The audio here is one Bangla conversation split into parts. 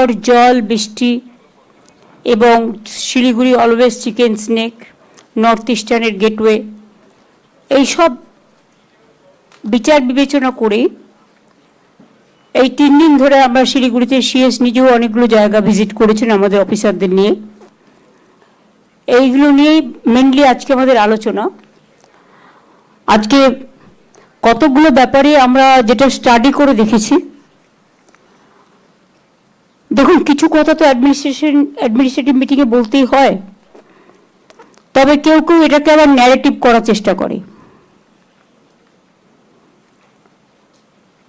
ঝড় জল বৃষ্টি এবং Siliguri always chicken's neck, north ইস্টার্নের গেটওয়ে, এইসব বিচার বিবেচনা করে এই 3 দিন ধরে আমরা শিলিগুড়িতে সিএস নিজেও অনেকগুলো জায়গা ভিজিট করেছেন আমাদের অফিসারদের নিয়ে। এইগুলো নিয়েই মেনলি আজকে আমাদের আলোচনা। আজকে কতগুলো ব্যাপারে আমরা যেটা স্টাডি করে দেখেছি, দেখুন কিছু কথা তো অ্যাডমিনিস্ট্রেটিভ মিটিংয়ে বলতেই হয়, তবে কেউ কেউ এটাকে আবার ন্যারেটিভ করার চেষ্টা করে।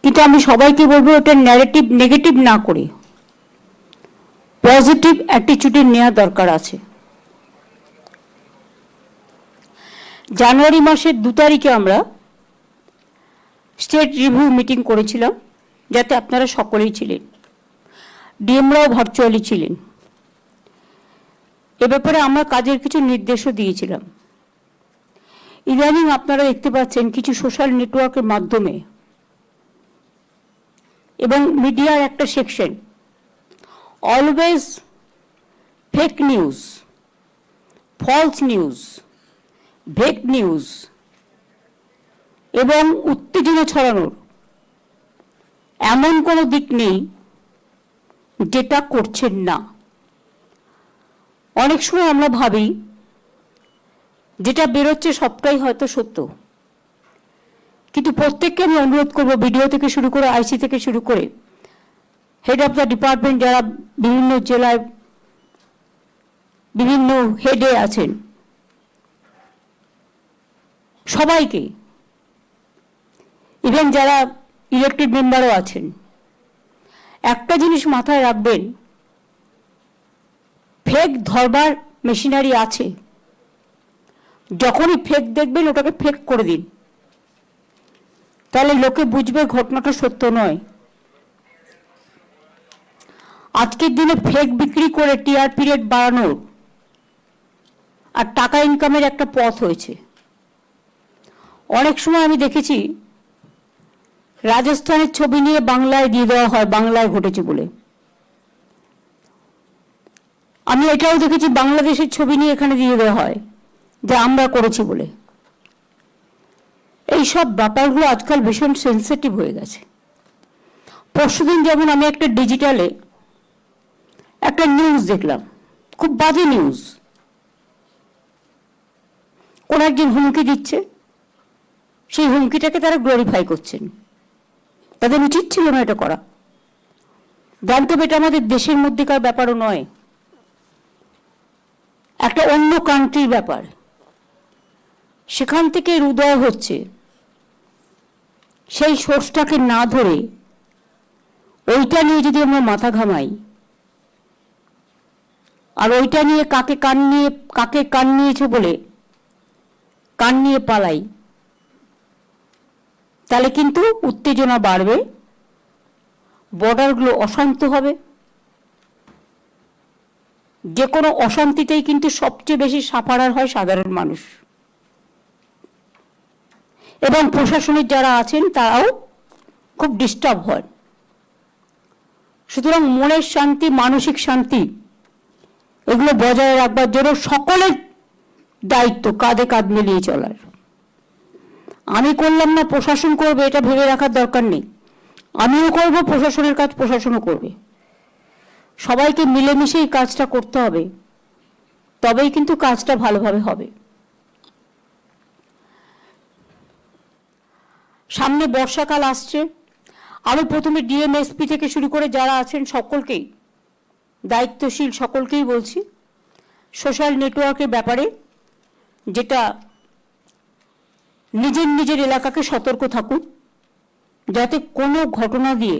কিন্তু আমি সবাইকে বলবো এটা ন্যারেটিভ নেগেটিভ না করে পজিটিভ অ্যাটিটিউডে নেওয়া দরকার আছে। জানুয়ারি মাসের 2 তারিখে আমরা স্টেট রিভিউ মিটিং করেছিলাম, যাতে আপনারা সকলেই ছিলেন, ডিএমরাও ভার্চুয়ালি ছিলেন। এ ব্যাপারে আমরা কাজের কিছু নির্দেশও দিয়েছিলাম। ইদানিং আপনারা দেখতে পাচ্ছেন কিছু সোশ্যাল নেটওয়ার্কের মাধ্যমে এবং মিডিয়ার একটা section always fake news, false news, ভেক নিউজ এবং উত্তেজনা ছড়ানোর এমন কোনো দিক নেই যেটা করছেন না। অনেক সময় আমরা ভাবি যেটা বেরোচ্ছে সবটাই হয়তো সত্য, কিন্তু প্রত্যেককে আমি অনুরোধ করব, বিডিও থেকে শুরু করে আইসি থেকে শুরু করে হেড অফ দ্য ডিপার্টমেন্ট যারা বিভিন্ন জেলায় বিভিন্ন হেডে আছেন, সবাইকে, ইভেন যারা ইলেক্টেড মেম্বারও আছেন, একটা জিনিস মাথায় রাখবেন, ফেক ধরবার মেশিনারি আছে। যখনই ফেক দেখবেন ওটাকে ফেক করে দিন, তাহলে লোকে বুঝবে ঘটনাটা সত্য নয়। আজকের দিনে ফেক বিক্রি করে টিআরপি রেট বাড়ানোর আর টাকা ইনকামের একটা পথ হয়েছে। অনেক সময় আমি দেখেছি রাজস্থানের ছবি নিয়ে বাংলায় দিয়ে দেওয়া হয়, বাংলায় ঘটেছে বলে। আমি এটাও দেখেছি বাংলাদেশের ছবি নিয়ে এখানে দিয়ে দেওয়া হয় যে আমরা করেছি বলে। এইসব ব্যাপারগুলো আজকাল ভীষণ সেন্সিটিভ হয়ে গেছে। পরশুদিন যেমন আমি একটা ডিজিটালে একটা নিউজ দেখলাম, খুব বাজে নিউজ। কোন একজন হুমকি দিচ্ছে, সেই হুমকিটাকে তারা গ্লোরিফাই করছেন। তাদের উচিত ছিল না এটা করা। জানতে হবে এটা আমাদের দেশের মধ্যেকার ব্যাপারও নয়, একটা অন্য কান্ট্রির ব্যাপার। সেখান থেকে উদয় হচ্ছে, সেই সোর্সটাকে না ধরে ওইটা নিয়ে যদি আমরা মাথা ঘামাই আর ওইটা নিয়ে কাকে কান নিয়েছে বলে কান নিয়ে পালাই, তাহলে কিন্তু উত্তেজনা বাড়বে, বর্ডারগুলো অশান্ত হবে। যে কোনো অশান্তিতেই কিন্তু সবচেয়ে বেশি সাফারার হয় সাধারণ মানুষ, এবং প্রশাসনের যারা আছেন তারাও খুব ডিস্টার্ব হয়। সুতরাং মনের শান্তি, মানসিক শান্তি এগুলো বজায় রাখবার জন্য সকলের দায়িত্ব কাঁধে কাঁধ মিলিয়ে চলার। আমি করলাম না, প্রশাসন করবে, এটা ভেবে রাখার দরকার নেই। আমিও করব, প্রশাসনের কাজ প্রশাসনও করবে। সবাইকে মিলেমিশেই কাজটা করতে হবে, তবেই কিন্তু কাজটা ভালোভাবে হবে। সামনে বর্ষাকাল আসছে। আমি প্রথমে ডিএমএসপি থেকে শুরু করে যারা আছেন সকলকেই, দায়িত্বশীল সকলকেই বলছি, সোশ্যাল নেটওয়ার্কের ব্যাপারে যেটা নিজের নিজের এলাকাকে সতর্ক থাকুন, যাতে কোনো ঘটনা দিয়ে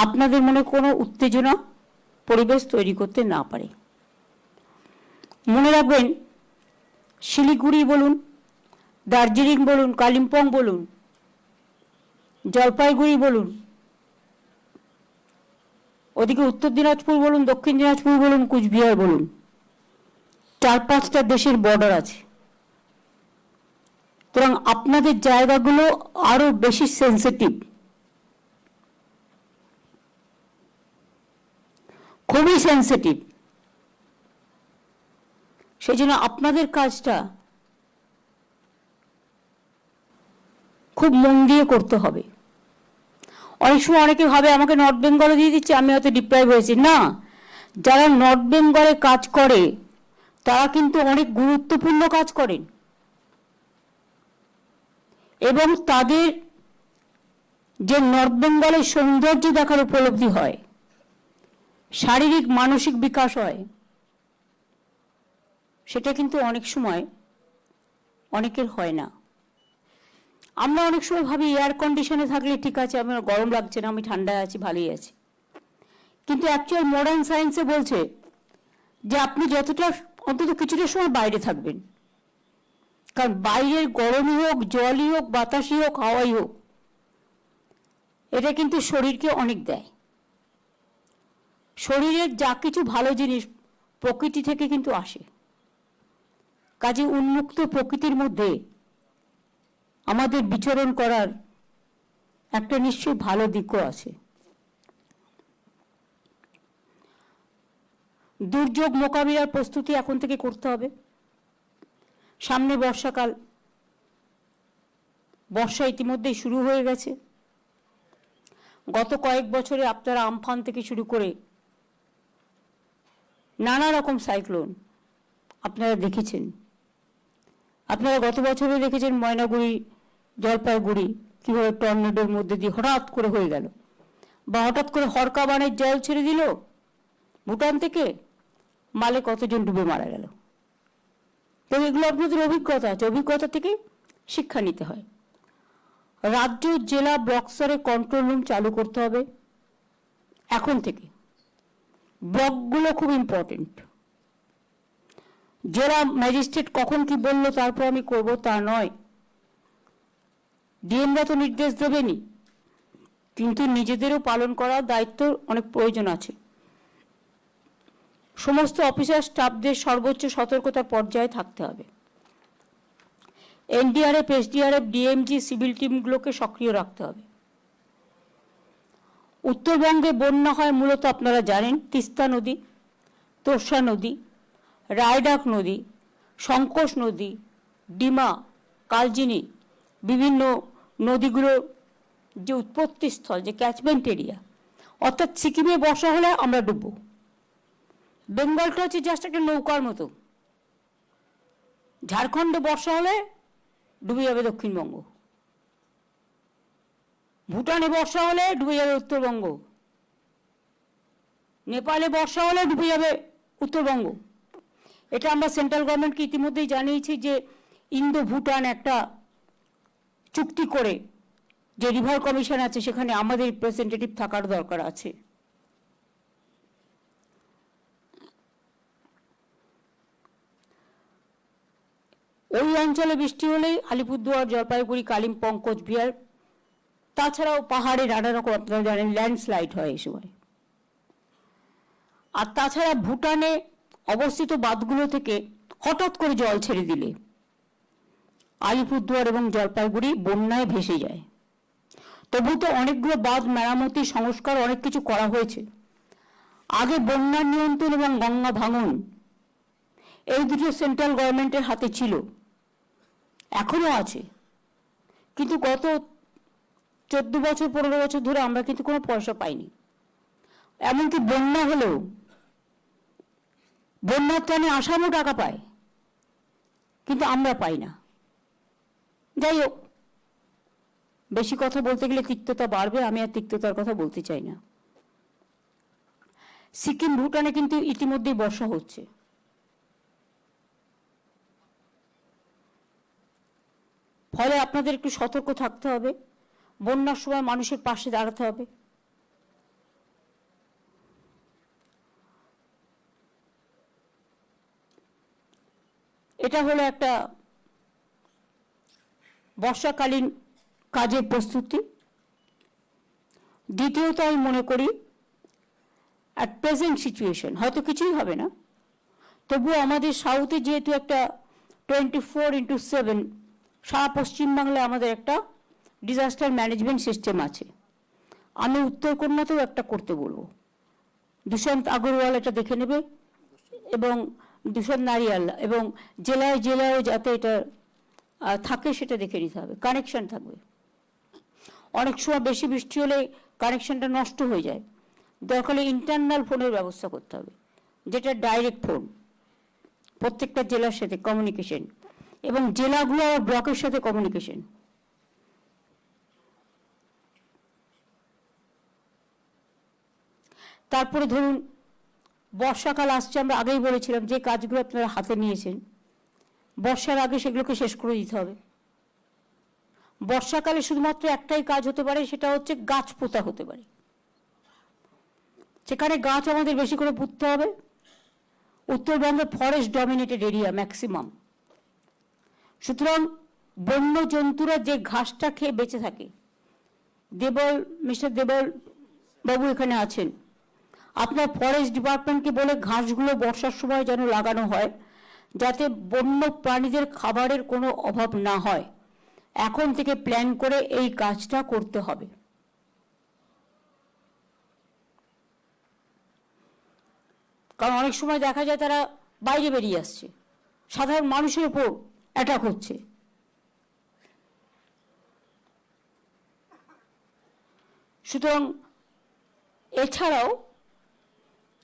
আপনাদের মনে কোনো উত্তেজনা পরিবেশ তৈরি করতে না পারে। মনে রাখবেন, শিলিগুড়ি বলুন, দার্জিলিং বলুন, কালিম্পং বলুন, জলপাইগুড়ি বলুন, ওদিকে উত্তর দিনাজপুর বলুন, দক্ষিণ দিনাজপুর বলুন, কুচবিহার বলুন, 4-5টা দেশের বর্ডার আছে। সুতরাং আপনাদের জায়গাগুলো আরো বেশি সেন্সিটিভ। খুবই সেন্সিটিভ। সেই জন্য আপনাদের কাজটা খুব মন দিয়ে করতে হবে। অনেক সময় অনেকে ভাবে আমাকে নর্থ বেঙ্গলে দিয়ে দিচ্ছে, আমি হয়তো ডিপ্রাইভ হয়েছি। না, যারা নর্থ বেঙ্গলে কাজ করে তারা কিন্তু অনেক গুরুত্বপূর্ণ কাজ করেন এবং তাদের যে নর্থ বেঙ্গলের সৌন্দর্য দেখার উপলব্ধি হয়, শারীরিক মানসিক বিকাশ হয়, সেটা কিন্তু অনেক সময় অনেকের হয় না। আমরা অনেক সময় ভাবি এয়ার কন্ডিশনে থাকলে ঠিক আছে, আমার গরম লাগছে না, আমি ঠান্ডায় আছি, ভালোই আছি। কিন্তু অ্যাকচুয়াল মডার্ন সায়েন্সে বলছে যে আপনি যতটা অন্তত কিছুটা সময় বাইরে থাকবেন, কারণ বাইরের গরমই হোক, জলই হোক, বাতাসই হোক, হাওয়াই হোক, এটা কিন্তু শরীরকে অনেক দেয়। শরীরের যা কিছু ভালো জিনিস প্রকৃতি থেকে কিন্তু আসে। কাজে উন্মুক্ত প্রকৃতির মধ্যে আমাদের বিচরণ করার একটা নিশ্চয়ই ভালো দিকও আছে। দুর্যোগ মোকাবিলার প্রস্তুতি এখন থেকে করতে হবে। সামনে বর্ষাকাল, বর্ষা ইতিমধ্যেই শুরু হয়ে গেছে। গত কয়েক বছরে আপনারা আমফান থেকে শুরু করে নানা রকম সাইক্লোন আপনারা দেখেছেন। আপনারা গত বছরে দেখেছেন ময়নাগুড়ি, জলপাইগুড়ি কিভাবে টর্নেডোর মধ্যে দিয়ে হঠাৎ করে হয়ে গেল, বা হঠাৎ করে হরকা বানের জল ছেড়ে দিল ভুটান থেকে, মালে কতজন ডুবে মারা গেল। তো এগুলো আপনাদের অভিজ্ঞতা আছে, অভিজ্ঞতা থেকে শিক্ষা নিতে হয়। রাজ্য, জেলা, ব্লক স্তরে কন্ট্রোল রুম চালু করতে হবে এখন থেকে। ব্লকগুলো খুব ইম্পর্টেন্ট। জেলা ম্যাজিস্ট্রেট কখন কি বললো তারপর আমি করব তা নয়। ডিএমরা তো নির্দেশ দেবেনি, কিন্তু নিজেদেরও পালন করার দায়িত্ব অনেক প্রয়োজন আছে। সমস্ত অফিসার স্টাফদের সর্বোচ্চ সতর্কতার পর্যায়ে থাকতে হবে। এনডিআরএফ, এসডিআরএফ, ডিএমজি, সিভিল টিমগুলোকে সক্রিয় রাখতে হবে। উত্তরবঙ্গে বন্যা হয় মূলত আপনারা জানেন তিস্তা নদী, তোর্ষা নদী, রায়ডাক নদী, সংকোষ নদী, ডিমা, কালচিনি, বিভিন্ন নদীগুলোর যে উৎপত্তি স্থল, যে ক্যাচমেন্ট এরিয়া, অর্থাৎ সিকিমে বর্ষা হলে আমরা ডুববো। বেঙ্গলটা হচ্ছে জাস্ট একটা নৌকার মতো। ঝাড়খণ্ডে বর্ষা হলে ডুবে যাবে দক্ষিণবঙ্গ, ভুটানে বর্ষা হলে ডুবে যাবে উত্তরবঙ্গ, নেপালে বর্ষা হলে ডুবে যাবে উত্তরবঙ্গ। এটা আমরা সেন্ট্রাল গভর্নমেন্টকে ইতিমধ্যেই জানিয়েছি যে ইন্দো ভুটান একটা চুক্তি করে যে রিভার কমিশন আছে সেখানে আমাদের রিপ্রেজেন্টেটিভ থাকার দরকার আছে। ওই অঞ্চলে বৃষ্টি হলেই আলিপুরদুয়ার, জলপাইগুড়ি, কালিম্পং, কোচবিহার, তাছাড়াও পাহাড়ে নানা রকম আপনারা জানেন ল্যান্ডস্লাইড হয় এই সময়। আর তাছাড়া ভুটানে অবস্থিত বাঁধগুলো থেকে হঠাৎ করে জল ছেড়ে দিলে আলিপুরদুয়ার এবং জলপাইগুড়ি বন্যায় ভেসে যায়। তবু তো অনেকগুলো বাঁধ মেরামতি, সংস্কার, অনেক কিছু করা হয়েছে। আগে বন্যা নিয়ন্ত্রণ এবং গঙ্গা ভাঙন এই দুটো সেন্ট্রাল গভর্নমেন্টের হাতে ছিল, এখনো আছে। কিন্তু গত 14 বছর 15 বছর ধরে আমরা কিন্তু কোনো পয়সা পাইনি। এমনকি বন্যা হলেও বন্যার ত্রাণে আসামও টাকা পায়, কিন্তু আমরা পাই না। যাই হোক, বেশি কথা বলতে গেলে তিক্ততা বাড়বে, আমি আর তিক্ততার কথা বলতে চাই না। সিকিম, ভুটানে কিন্তু ইতিমধ্যেই বর্ষা হচ্ছে। ফলে আপনাদের একটু সতর্ক থাকতে হবে, বন্যার সময় মানুষের পাশে দাঁড়াতে হবে। এটা হলো একটা বর্ষাকালীন কাজের প্রস্তুতি। দ্বিতীয়ত আমি মনে করি অ্যাট প্রেজেন্ট সিচুয়েশন হয়তো কিছুই হবে না, তবুও আমাদের সাউথে যেহেতু একটা 24x7 সারা পশ্চিমবাংলায় আমাদের একটা ডিজাস্টার ম্যানেজমেন্ট সিস্টেম আছে, আমি উত্তরকন্যাতেও একটা করতে বলবো। দুষ্যন্ত আগরওয়াল এটা দেখে নেবে, এবং দুষ্যন্ত নারিয়াল, এবং জেলায় জেলায় যাতে এটা থাকে সেটা দেখে নিতে হবে, কানেকশন থাকবে। অনেক সময় বেশি বৃষ্টি হলে কানেকশনটা নষ্ট হয়ে যায়, দরকার হলে ইন্টারনাল ফোনের ব্যবস্থা করতে হবে, যেটা ডাইরেক্ট ফোন প্রত্যেকটা জেলার সাথে কমিউনিকেশন, এবং জেলাগুলো আর ব্লকের সাথে কমিউনিকেশন। তারপরে ধরুন বর্ষাকাল আসছে, আমরা আগেই বলেছিলাম যে কাজগুলো আপনারা হাতে নিয়েছেন বর্ষার আগে সেগুলোকে শেষ করে দিতে হবে। বর্ষাকালে শুধুমাত্র একটাই কাজ হতে পারে, সেটা হচ্ছে গাছ পোঁতা হতে পারে। সেখানে গাছ আমাদের বেশি করে পুঁততে হবে। উত্তরবঙ্গে ফরেস্ট ডমিনেটেড এরিয়া ম্যাক্সিমাম, সুতরাং বন্য জন্তুরা যে ঘাসটা খেয়ে বেঁচে থাকে, মিস্টার দেবল বাবু এখানে আছেন, আপনার ফরেস্ট ডিপার্টমেন্টকে বলে ঘাসগুলো বর্ষার সময় যেন লাগানো হয়, যাতে বন্য প্রাণীদের খাবারের কোনো অভাব না হয়। এখন থেকে প্ল্যান করে এই কাজটা করতে হবে। কারণ অনেক সময় দেখা যায় তারা বাইরে বেরিয়ে আসছে, সাধারণ মানুষের উপর অ্যাটাক হচ্ছে। সুতরাং এছাড়াও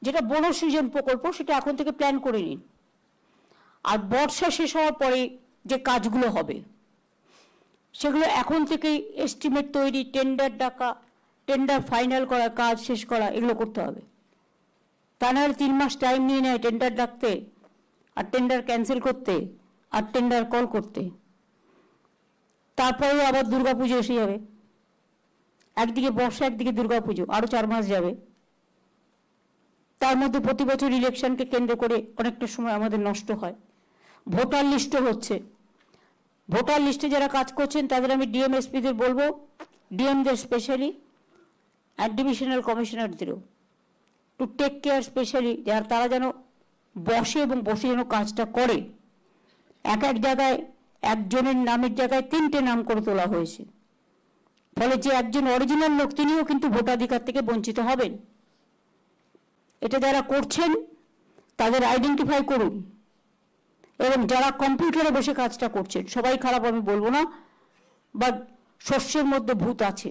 যেটা বন সৃজন প্রকল্প, সেটা এখন থেকে প্ল্যান করে নিন। আর বর্ষা শেষ হওয়ার পরে যে কাজগুলো হবে সেগুলো এখন থেকেই এস্টিমেট তৈরি, টেন্ডার ডাকা, টেন্ডার ফাইনাল করা, কাজ শেষ করা, এগুলো করতে হবে। তা নাহলে 3 মাস টাইম নিয়ে নেয় টেন্ডার ডাকতে, আর টেন্ডার ক্যান্সেল করতে, আর টেন্ডার কল করতে। তারপরেও আবার দুর্গাপুজো এসে যাবে, একদিকে বর্ষা একদিকে দুর্গাপুজো, আরো 4 মাস যাবে। তার মধ্যে প্রতি বছর ইলেকশনকে কেন্দ্র করে অনেকটা সময় আমাদের নষ্ট হয়। ভোটার লিস্টও হচ্ছে, ভোটার লিস্টে যারা কাজ করছেন তাদের আমি ডিএমএসপিদের বলবো, ডিএমদের স্পেশালি, আর ডিভিশনাল কমিশনারদেরও টু টেক কেয়ার স্পেশালি, তারা যেন বসে এবং বসে যেন কাজটা করে। এক এক জায়গায় একজনের নামের জায়গায় 3টে নাম করে তোলা হয়েছে, ফলে যে একজন অরিজিনাল লোক তিনিও কিন্তু ভোটাধিকার থেকে বঞ্চিত হবেন। এটা যারা করছেন তাদের আইডেন্টিফাই করুন, এবং যারা কম্পিউটারে বসে কাজটা করছেন, সবাই খারাপ আমি বলবো না, বা শস্যের মধ্যে ভূত আছে,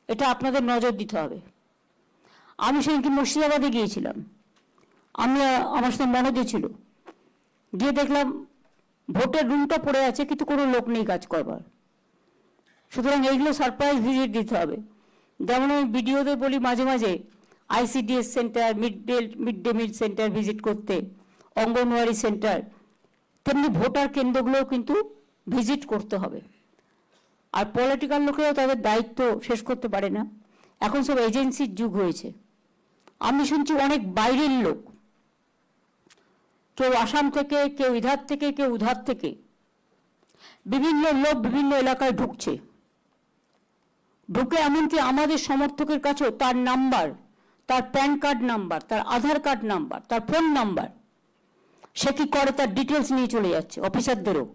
এটা আপনাদের নজর দিতে হবে। আমি সেদিনকে মুর্শিদাবাদে গিয়েছিলাম, আমার সাথে মনোজ ছিল, গিয়ে দেখলাম ভোটের রুমটা পড়ে আছে কিন্তু কোনো লোক নেই কাজ করবার। সুতরাং এইগুলো সারপ্রাইজ ভিজিট দিতে হবে। যেমন আমি ভিডিওতে বলি মাঝে মাঝে ICDS centre, mid day meal centre visit করতে, অঙ্গনওয়াড়ি সেন্টার, তেমনি ভোটার কেন্দ্রগুলোও কিন্তু ভিজিট করতে হবে। আর পলিটিক্যাল লোকেরাও তাদের দায়িত্ব শেষ করতে পারে না, এখন সব এজেন্সির যুগ হয়েছে। আমি শুনছি অনেক বাইরের লোক, কেউ আসাম থেকে, কেউ ইধার থেকে, কেউ উধার থেকে, বিভিন্ন লোক বিভিন্ন এলাকায় ঢুকছে, ঢুকে এমনকি আমাদের সমর্থকের কাছেও তার নাম্বার, তার প্যান কার্ড নাম্বার, তার আধার কার্ড নাম্বার, তার ফোন নাম্বার, সে কি করে তার ডিটেলস নিয়ে চলে যাচ্ছে অফিসারদেরও।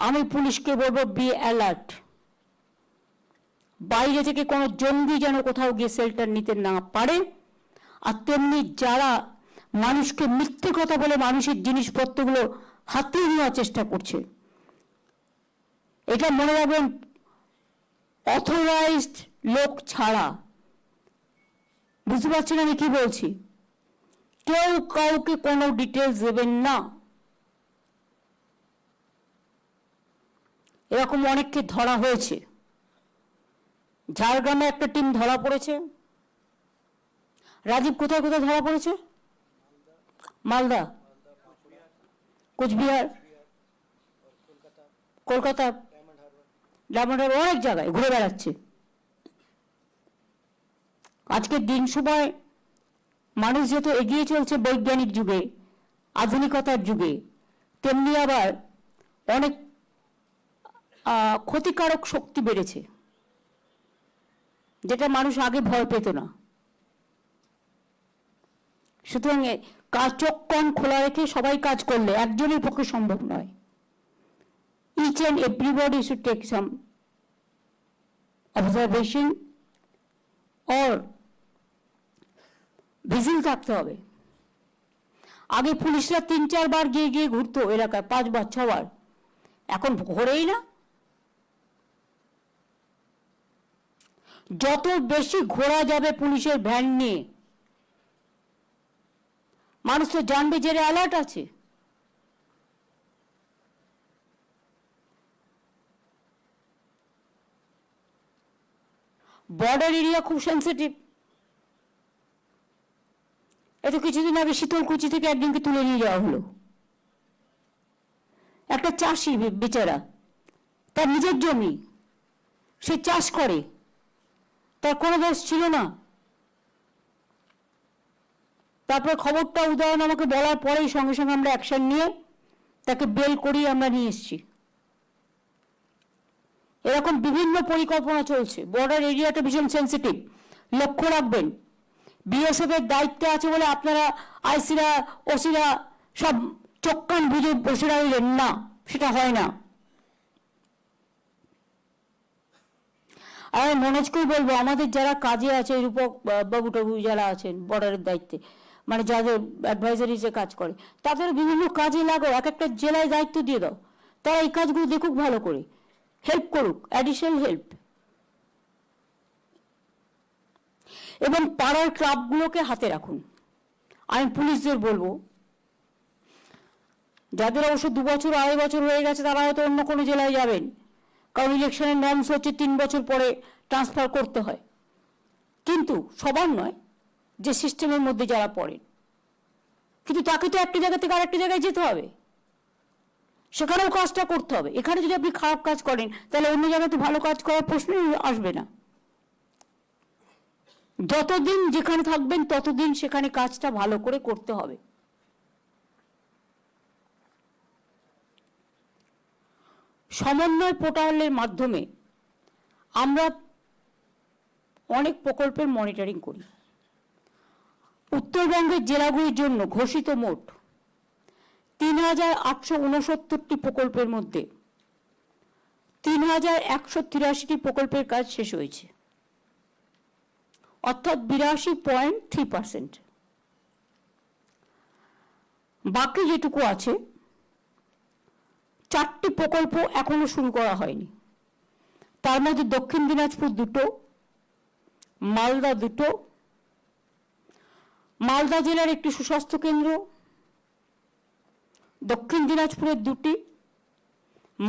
আমি পুলিশকে বলবো, বি অ্যালার্ট। বাইরে থেকে কোনো জঙ্গি যেন কোথাও গিয়ে শেল্টার নিতে না পারে। আর তেমনি যারা মানুষকে মিথ্যে কথা বলে মানুষের জিনিসপত্রগুলো হাতিয়ে নেওয়ার চেষ্টা করছে, এটা মনে রাখবেন, অথরাইজড লোক ছাড়া, বুঝতে পারছেন আমি কি বলছি, কেউ কাউকে কোনো ডিটেলস দেবেন না। এরকম অনেককে ধরা হয়েছে। ঝাড়গ্রামে একটা টিম ধরা পড়েছে। রাজীব কোথায় কোথায় ধরা পড়েছে? মালদা, কোচবিহার, কলকাতা, ডায়মন্ড হারবার, অনেক জায়গায় ঘুরে বেড়াচ্ছে। আজকের দিন সময় মানুষ যেহেতু এগিয়ে চলছে বৈজ্ঞানিক যুগে, আধুনিকতার যুগে, তেমনি আবার অনেক ক্ষতিকারক শক্তি বেড়েছে, যেটা মানুষ আগে ভয় পেত না। সুতরাং চোখ কান খোলা রেখে সবাই কাজ করলে একজনের পক্ষে সম্ভব নয়। Each and everybody should take some observation or vigil থাকতে হবে। আগে পুলিশরা 3-4 বার গিয়ে গিয়ে ঘুরতো এলাকায়, 5 বার 6 বার, এখন ঘোরেই না। যত বেশি ঘোরা যাবে পুলিশের ভ্যান নিয়ে, মানুষ তো জানবে যে অ্যালার্ট আছে। বর্ডার এরিয়া খুব সেন্সিটিভ। এত কিছুদিন আগে শীতলকুচি থেকে একদিনকে তুলে নিয়ে যাওয়া হলো। একটা চাষি বেচারা, তার নিজের জমি, সে চাষ করে, তার কোনো দোষ ছিল না। তারপর খবরটা উদয়ন আমাকে বলার পরেই সঙ্গে সঙ্গে আমরা অ্যাকশন নিয়ে তাকে বেল করিয়ে আমরা নিয়ে এসেছি। এরকম বিভিন্ন পরিকল্পনা চলছে। বর্ডার এরিয়াটা ভীষণ সেন্সিটিভ, লক্ষ্য রাখবেন। বিএসএফ এর দায়িত্বে আছে বলে আপনারা আইসিরা ওসিরা সব চোখ কান বুঝে বসে রইলেন না, সেটা হয় না। আর মনোজকেই বলবো, আমাদের যারা কাজে আছে, রূপক বাবু টাবু যারা আছেন বর্ডারের দায়িত্বে, মানে যাদের অ্যাডভাইজারিজে কাজ করে, তাদের বিভিন্ন কাজে লাগাও, এক একটা জেলায় দায়িত্ব দিয়ে দাও, তারা এই কাজগুলো দেখুক, ভালো করে হেল্প করুক, অ্যাডিশনাল হেল্প। এবং পাড়ার ক্লাবগুলোকে হাতে রাখুন। আমি পুলিশদের বলবো, যাদের অবশ্য 2 বছর 2.5 বছর হয়ে গেছে, তারা হয়তো অন্য কোনো জেলায় যাবেন, কারণ ইলেকশনের নর্মস হচ্ছে 3 বছর পরে ট্রান্সফার করতে হয়। কিন্তু সবার নয়, যে সিস্টেমের মধ্যে যারা পড়েন। কিন্তু তাকে তো একটা জায়গা থেকে আরেকটা জায়গায় যেতে হবে, সেখানেও কাজটা করতে হবে। এখানে যদি আপনি খারাপ কাজ করেন, তাহলে অন্য জায়গায় তো ভালো কাজ করার প্রশ্নই আসবে না। যতদিন যেখানে থাকবেন ততদিন সেখানে কাজটা ভালো করে করতে হবে। সমন্বয় পোর্টালের মাধ্যমে আমরা অনেক প্রকল্পের মনিটরিং করি। উত্তরবঙ্গের জেলাগুলির জন্য ঘোষিত মোট ৩,৮৬৯টি প্রকল্পের মধ্যে ৩,১৮৩টি প্রকল্পের কাজ শেষ হয়েছে, অর্থাৎ ৮২.3%। বাকি যেটুকু আছে, 4টি প্রকল্প এখনো শুরু করা হয়নি। তার মধ্যে দক্ষিণ দিনাজপুর 2টো, মালদা 2টো, মালদা জেলার একটি সুস্বাস্থ্য কেন্দ্র, দক্ষিণ দিনাজপুরের 2টি,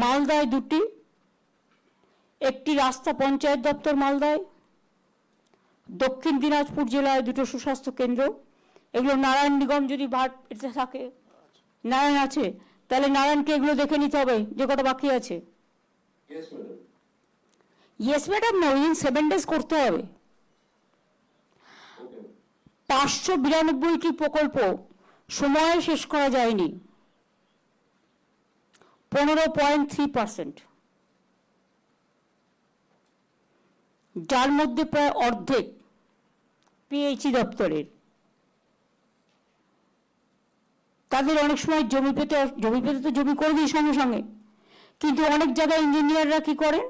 মালদায় 2টি, একটি রাস্তা পঞ্চায়েত দপ্তর মালদায়, দক্ষিণ দিনাজপুর জেলায় 2টো সুস্বাস্থ্য কেন্দ্র। এগুলো নারায়ণ নিগম যদি এতে থাকে, নারায়ণ আছে, তাহলে নারায়ণকে এগুলো দেখে নিতে হবে যে কটা বাকি আছে। ইয়েস ম্যাডাম না, উইদিন 7 days করতে হবে। 592টি প্রকল্প সময়ে শেষ করা যায়নি, 15.3%, যার মধ্যে প্রায় অর্ধেক পিএইচই দপ্তরের। তাদের অনেক সময় জমি পেতে তো জমি করে দিই সঙ্গে সঙ্গে, কিন্তু অনেক জায়গায় ইঞ্জিনিয়াররা কি করেন,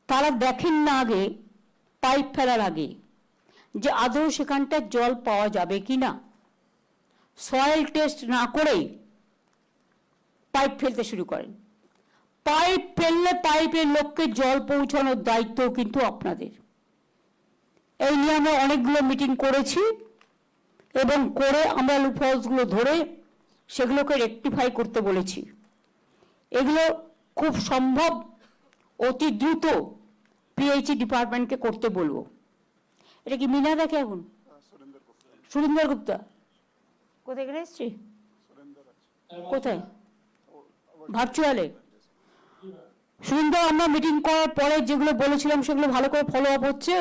তারা দেখেন না আগে, পাইপ ফেলার আগে, যে আদৌ সেখানটা জল পাওয়া যাবে কিনা। সয়েল টেস্ট না করেই পাইপ ফেলতে শুরু করেন। পাইপ ফেললে পাইপের লোককে জল পৌঁছানোর দায়িত্ব কিন্তু আপনাদের। এই নিয়ে আমরা অনেকগুলো মিটিং করেছি এবং করে আমরা লুপহোলসগুলো ধরে সেগুলোকে রেকটিফাই করতে বলেছি। এগুলো খুব সম্ভব অতি দ্রুত পিএইচই ডিপার্টমেন্টকে করতে বলবো। এটা কি মিনা দেখে এখন? সুরেন্দর গুপ্তা কোথায় গেলে এসছি? কোথায়? ভার্চুয়ালে। সুরেন্দর, আমরা মিটিং করার পরে যেগুলো বলেছিলাম সেগুলো ভালো করে ফলো আপ হচ্ছে?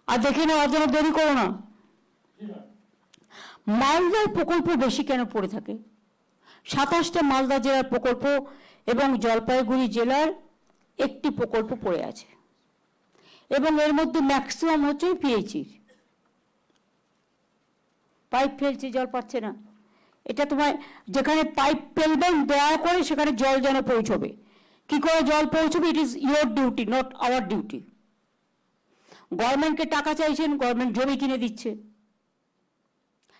আর দেখে না, আর যেন দেরি করো না। মালদার প্রকল্প বেশি কেন পড়ে থাকে? 27টা মালদা জেলার প্রকল্প এবং জলপাইগুড়ি জেলার একটি প্রকল্প পড়ে আছে, এবং এর মধ্যে ম্যাক্সিমাম হচ্ছে পিএইচির। পাইপ ফেলছে, জল পাচ্ছে না। এটা তোমায় যেখানে পাইপ ফেলবেন দয়া করে সেখানে জল যেন পৌঁছবে। কি করে জল পৌঁছবে? It is your duty, not our duty. গভর্নমেন্টকে টাকা চাইছেন, গভর্নমেন্ট জমি কিনে দিচ্ছে।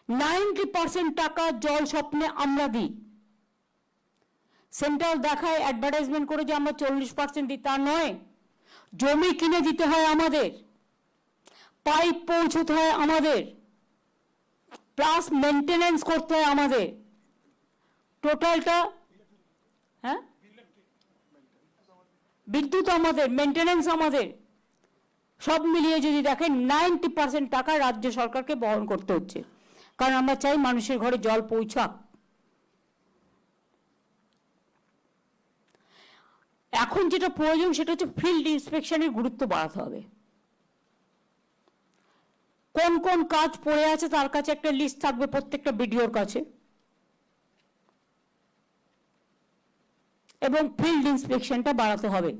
90% টাকা জল স্বপ্নে আমরা দিই। সেন্ট্রাল দেখায় অ্যাডভার্টাইজমেন্ট করে যে আমরা 40% দিই, তা নয়। জমি কিনে দিতে হয় আমাদের, পাইপ পৌঁছতে হয় আমাদের, প্লাস মেনটেনেন্স করতে হয় আমাদের। টোটালটা, হ্যাঁ, বিদ্যুৎ আমাদের, মেনটেনেন্স আমাদের, সব মিলিয়ে যদি দেখেন 90% টাকা রাজ্য সরকারকে বহন করতে হচ্ছে, কারণ আমরা চাই মানুষের ঘরে জল পৌঁছাক। এখন যেটা প্রয়োজন সেটা হচ্ছে ফিল্ড ইন্সপেকশনের গুরুত্ব বাড়াতে হবে। কোন কোন কাজ পড়ে আছে তার কাছে একটা লিস্ট থাকবে, প্রত্যেকটা বিডিওর কাছে, এবং ফিল্ড ইন্সপেকশনটা বাড়াতে হবে।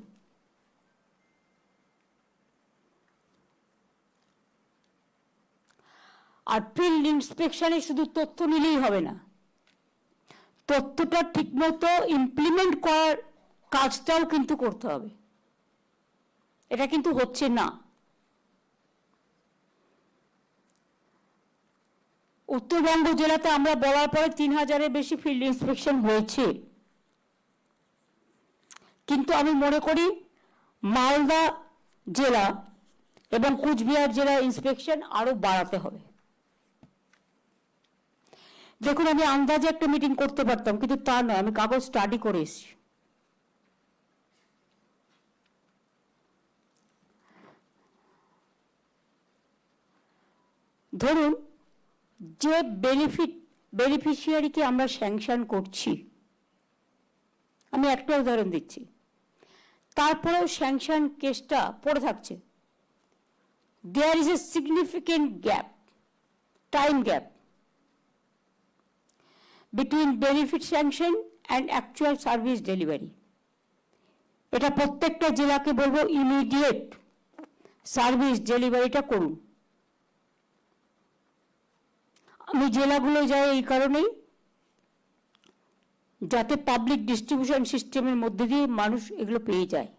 আর ফিল্ড ইন্সপেকশনে শুধু তথ্য নিলেই হবে না, তথ্যটা ঠিকমতো ইমপ্লিমেন্ট করার কাজটাও কিন্তু করতে হবে। এটা কিন্তু হচ্ছে না। উত্তরবঙ্গ জেলাতে আমরা বলার পরে 3000-এর বেশি ফিল্ড ইন্সপেকশন হয়েছে, কিন্তু আমি মনে করি মালদা জেলা এবং কুচবিহার জেলা ইন্সপেকশন আরো বাড়াতে হবে। দেখুন, আমি আন্দাজে একটা মিটিং করতে পারতাম, কিন্তু তা নয়, আমি কাগজ স্টাডি করে এসেছি। ধরুন, যে বেনিফিশিয়ারিকে আমরা স্যাংশন করছি, আমি একটা উদাহরণ দিচ্ছি, তারপরেও স্যাংশন কেসটা পড়ে থাকছে। There is a significant gap, time gap between benefit sanction and actual service delivery. এটা প্রত্যেকটা জেলাকে বলবো ইমিডিয়েট সার্ভিস ডেলিভারিটা করুন। আমি জেলাগুলো যাই এই কারণেই, যাতে পাবলিক ডিস্ট্রিবিউশন সিস্টেমের মধ্যে দিয়ে মানুষ এগুলো পেয়ে যায়।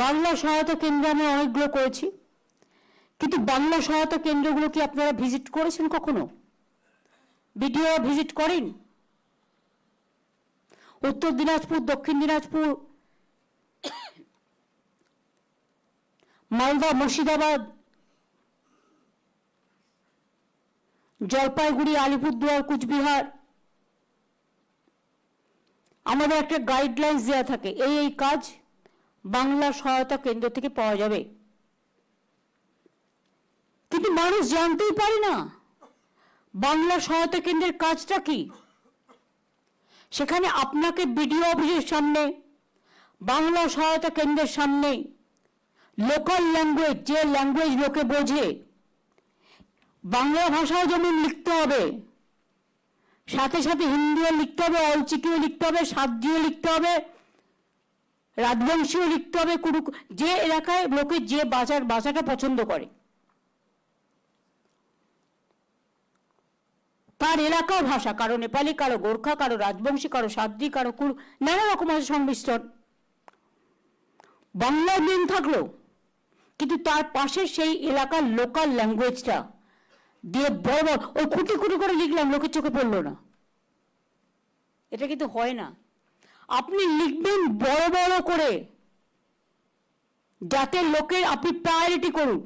বাংলা সহায়তা কেন্দ্র আমরা অনেকগুলো করেছি, কিন্তু বাংলা সহায়তা কেন্দ্রগুলো কি আপনারা ভিজিট করেছেন কখনো? ভিডিও ভিজিট করেন? উত্তর দিনাজপুর, দক্ষিণ দিনাজপুর, মালদা, মুর্শিদাবাদ, জলপাইগুড়ি, আলিপুরদুয়ার, কুচবিহার, আমাদের একটা গাইডলাইন্স দেওয়া থাকে, এই কাজ বাংলা সহায়তা কেন্দ্র থেকে পাওয়া যাবে। কিন্তু মানুষ জানতেই পারে না বাংলা সহায়তা কেন্দ্রের কাজটা কি। সেখানে আপনাকে বিডিও অফিসের সামনে, বাংলা সহায়তা কেন্দ্রের সামনে লোকাল ল্যাঙ্গুয়েজ, যে ল্যাঙ্গুয়েজ লোকে বোঝে, বাংলা ভাষাও যেমন লিখতে হবে, সাথে সাথে হিন্দিও লিখতে হবে, অলচিকিও লিখতে হবে, সাদ্রিও লিখতে হবে, রাজবংশীও লিখতে হবে, যে এলাকায় লোকে যে ভাষাটা পছন্দ করে তার এলাকার ভাষা, কারো নেপালি, কারো গোর্খা, কারো রাজবংশী, কারো সাদ্রি, কারো নানা রকম সংমিশ্রণ, বাংলা মেন থাকলো, কিন্তু তার পাশে সেই এলাকার লোকাল ল্যাঙ্গুয়েজটা দিয়ে বড় বড় ওই খুঁটি খুঁটি করে লিখলাম, লোকের চোখে পড়লো না। এটা কিন্তু হয় না। আপনি লিখবেন বড় বড় করে, যাতে লোকের, আপনি প্রায়োরিটি করুন,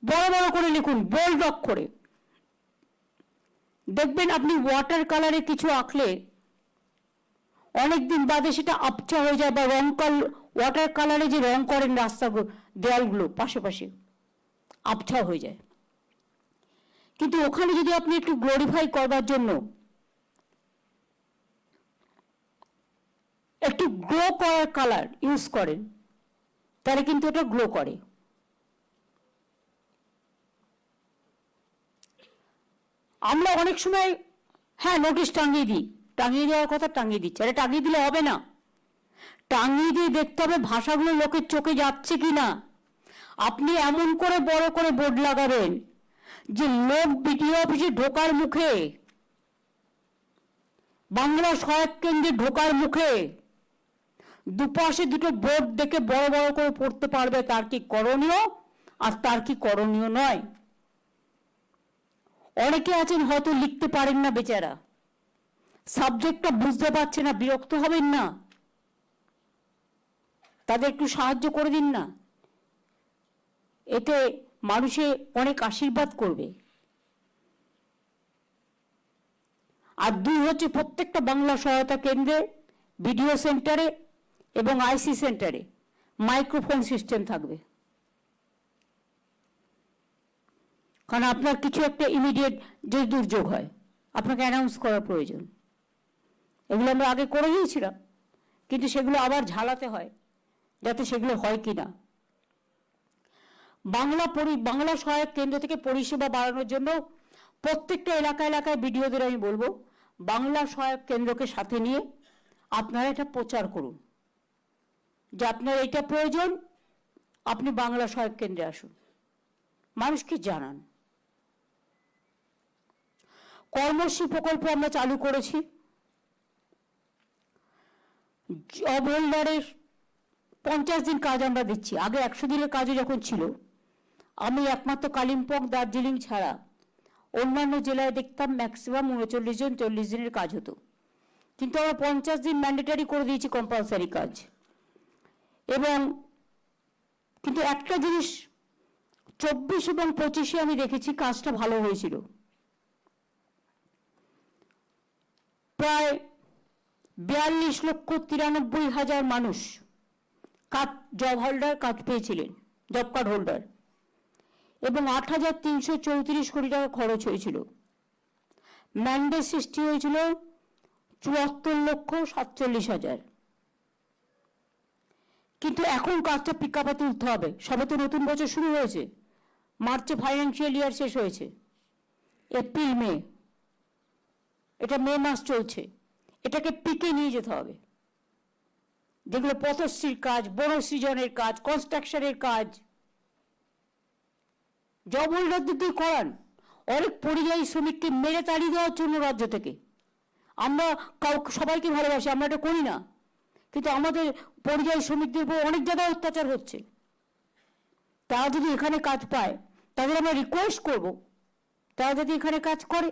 বড় বড় করে লিখুন, বোল্ড অক্ষরে। দেখবেন আপনি ওয়াটার কালারে কিছু আঁকলে অনেকদিন বাদে সেটা আবছা হয়ে যায়, বা ওয়াটার কালারে যে রং করেন রাস্তাগুলো, দেয়ালগুলো পাশে পাশে আবছা হয়ে যায়। কিন্তু ওখানে যদি আপনি একটু গ্লোরিফাই করবার জন্য একটু গ্লো করার কালার ইউজ করেন, তাহলে কিন্তু ওটা গ্লো করে। আমরা অনেক সময় হ্যাঁ নোটিশ টাঙিয়ে দিই, টাঙিয়ে দেওয়ার কথা টাঙিয়ে দিচ্ছে, আরে টাঙিয়ে দিলে হবে না, টাঙিয়ে দিয়ে দেখতে হবে ভাষাগুলো লোকের চোখে যাচ্ছে কিনা। আপনি এমন করে বড় করে বোর্ড লাগাবেন যে লোক বিডিও অফিসে ঢোকার মুখে, বাংলা সহায়ক কেন্দ্রে ঢোকার মুখে দুপাশে দুটো বোর্ড দেখে বড় বড় করে পড়তে পারবে তার কি করণীয় আর তার কি করণীয় নয়। অনেকে আছেন হয়তো লিখতে পারেন না, বেচারা সাবজেক্টটা বুঝতে পারছে না, বিরক্ত হবেন না, তাদের একটু সাহায্য করে দিন না, এতে মানুষে অনেক আশীর্বাদ করবে। আর দুই হচ্ছে, প্রত্যেকটা বাংলা সহায়তা কেন্দ্রে, ভিডিও সেন্টারে এবং আইসি সেন্টারে মাইক্রোফোন সিস্টেম থাকবে। কারণ আপনার কিছু একটা ইমিডিয়েট যে দুর্যোগ হয়, আপনাকে অ্যানাউন্স করার প্রয়োজন। এগুলো আমরা আগে করে দিয়েছিলাম, কিন্তু সেগুলো আবার ঝালাতে হয় যাতে সেগুলো হয় কিনা। বাংলা সহায়ক কেন্দ্র থেকে পরিষেবা বাড়ানোর জন্য প্রত্যেকটা এলাকায় বিডিওদের আমি বলবো, বাংলা সহায়ক কেন্দ্রকে সাথে নিয়ে আপনারা এটা প্রচার করুন যে আপনার এটা প্রয়োজন, আপনি বাংলা সহায়ক কেন্দ্রে আসুন, মানুষকে জানান। কর্মশ্রী প্রকল্প আমরা চালু করেছি। জব হোল্ডারের 50 দিন কাজ আমরা দিচ্ছি। আগে 100 দিনের কাজও যখন ছিল, আমি একমাত্র কালিম্পং, দার্জিলিং ছাড়া অন্যান্য জেলায় দেখতাম ম্যাক্সিমাম 39 জন 40 দিনের কাজ হতো, কিন্তু আমরা 50 দিন ম্যান্ডেটারি করে দিয়েছি, কম্পালসারি কাজ। এবং কিন্তু একটা জিনিস 24 এবং 25-এ আমি দেখেছি কাজটা ভালো হয়েছিল। প্রায় 42,93,000 মানুষ জব হোল্ডার কাজ পেয়েছিলেন, জব কার্ড হোল্ডার, এবং 8,334 কোটি টাকা খরচ হয়েছিল। ম্যান্ডেট সৃষ্টি হয়েছিল 74,47,000। কিন্তু এখন কাজটা পিকাপাতে উঠতে হবে। সবে তো নতুন বছর শুরু হয়েছে, মার্চে ফাইন্যান্সিয়াল ইয়ার শেষ হয়েছে, এপ্রিল মে, এটা মে মাস চলছে, এটাকে পিকে নিয়ে যেতে হবে। যেগুলো পথশ্রীর কাজ, বনসৃজনের কাজ, কনস্ট্রাকশনের কাজ, জব হোল্ডারদের করান। অনেক পরিযায়ী শ্রমিককে মেরে তাড়িয়ে দেওয়ার জন্য রাজ্য থেকে, আমরা সবাইকে ভালোবাসি, আমরা এটা করি না, কিন্তু আমাদের পরিযায়ী শ্রমিকদের উপর অনেক জায়গায় অত্যাচার হচ্ছে। তারা যদি এখানে কাজ পায়, তাদের আমরা রিকোয়েস্ট করব তারা যদি এখানে কাজ করে।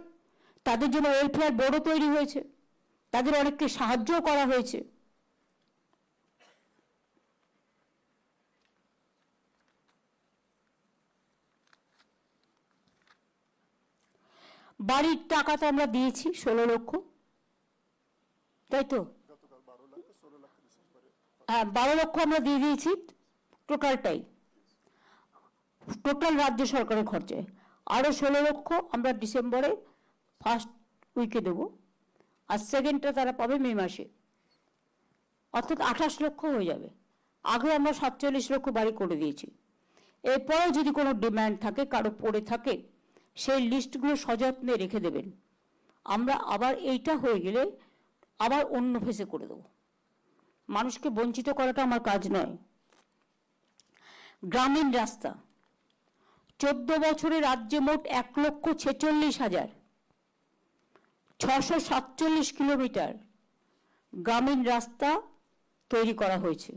তাদের জন্য ওয়েলফেয়ার বোর্ডও তৈরি হয়েছে, তাদের অনেককে সাহায্যও করা হয়েছে। বাড়ির টাকা তো আমরা দিয়েছি 16 লক্ষ, তাই তো? হ্যাঁ, 12 লক্ষ আমরা দিয়ে দিয়েছি টোটালটাই, টোটাল রাজ্য সরকারের খরচায়। আরো 16 লক্ষ আমরা ডিসেম্বরে ফার্স্ট উইকে দেব, আর সেকেন্ডটা তারা পাবে মে মাসে, অর্থাৎ 28 লক্ষ হয়ে যাবে। আগে আমরা 47 লক্ষ বাড়ি করে দিয়েছি। এরপরেও যদি কোনো ডিমান্ড থাকে, কারো পড়ে থাকে, সেই লিস্টগুলো সযত্নে রেখে দেবেন। আমরা আবার এইটা হয়ে গেলে আবার অন্য ফেসে করে দেব। মানুষকে বঞ্চিত করাটা আমার কাজ নয়। গ্রামীণ রাস্তা, 14 বছরে রাজ্যে মোট 1,46,647 কিলোমিটার গ্রামীণ রাস্তা তৈরি করা হয়েছে।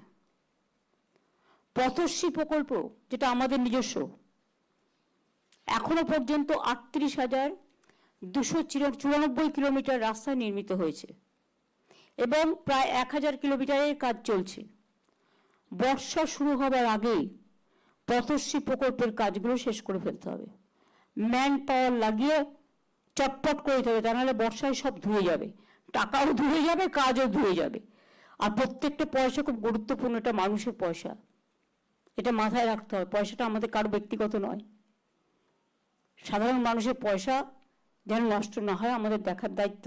পথশ্রী প্রকল্প, যেটা আমাদের নিজস্ব, এখনো পর্যন্ত 38,294 কিলোমিটার রাস্তা নির্মিত হয়েছে এবং প্রায় 1,000 কিলোমিটারের কাজ চলছে। বর্ষা শুরু হবার আগেই পথশ্রী প্রকল্পের কাজগুলো শেষ করে ফেলতে হবে। ম্যান পাওয়ার লাগিয়ে চটপট করে দিতে হবে, তা নাহলে বর্ষায় সব ধুয়ে যাবে, টাকাও ধুয়ে যাবে, কাজও ধুয়ে যাবে। আর প্রত্যেকটা পয়সা খুব গুরুত্বপূর্ণ, এটা মানুষের পয়সা, এটা মাথায় রাখতে হবে। পয়সাটা আমাদের কারো ব্যক্তিগত নয়, সাধারণ মানুষের পয়সা যেন নষ্ট না হয় আমাদের দেখার দায়িত্ব।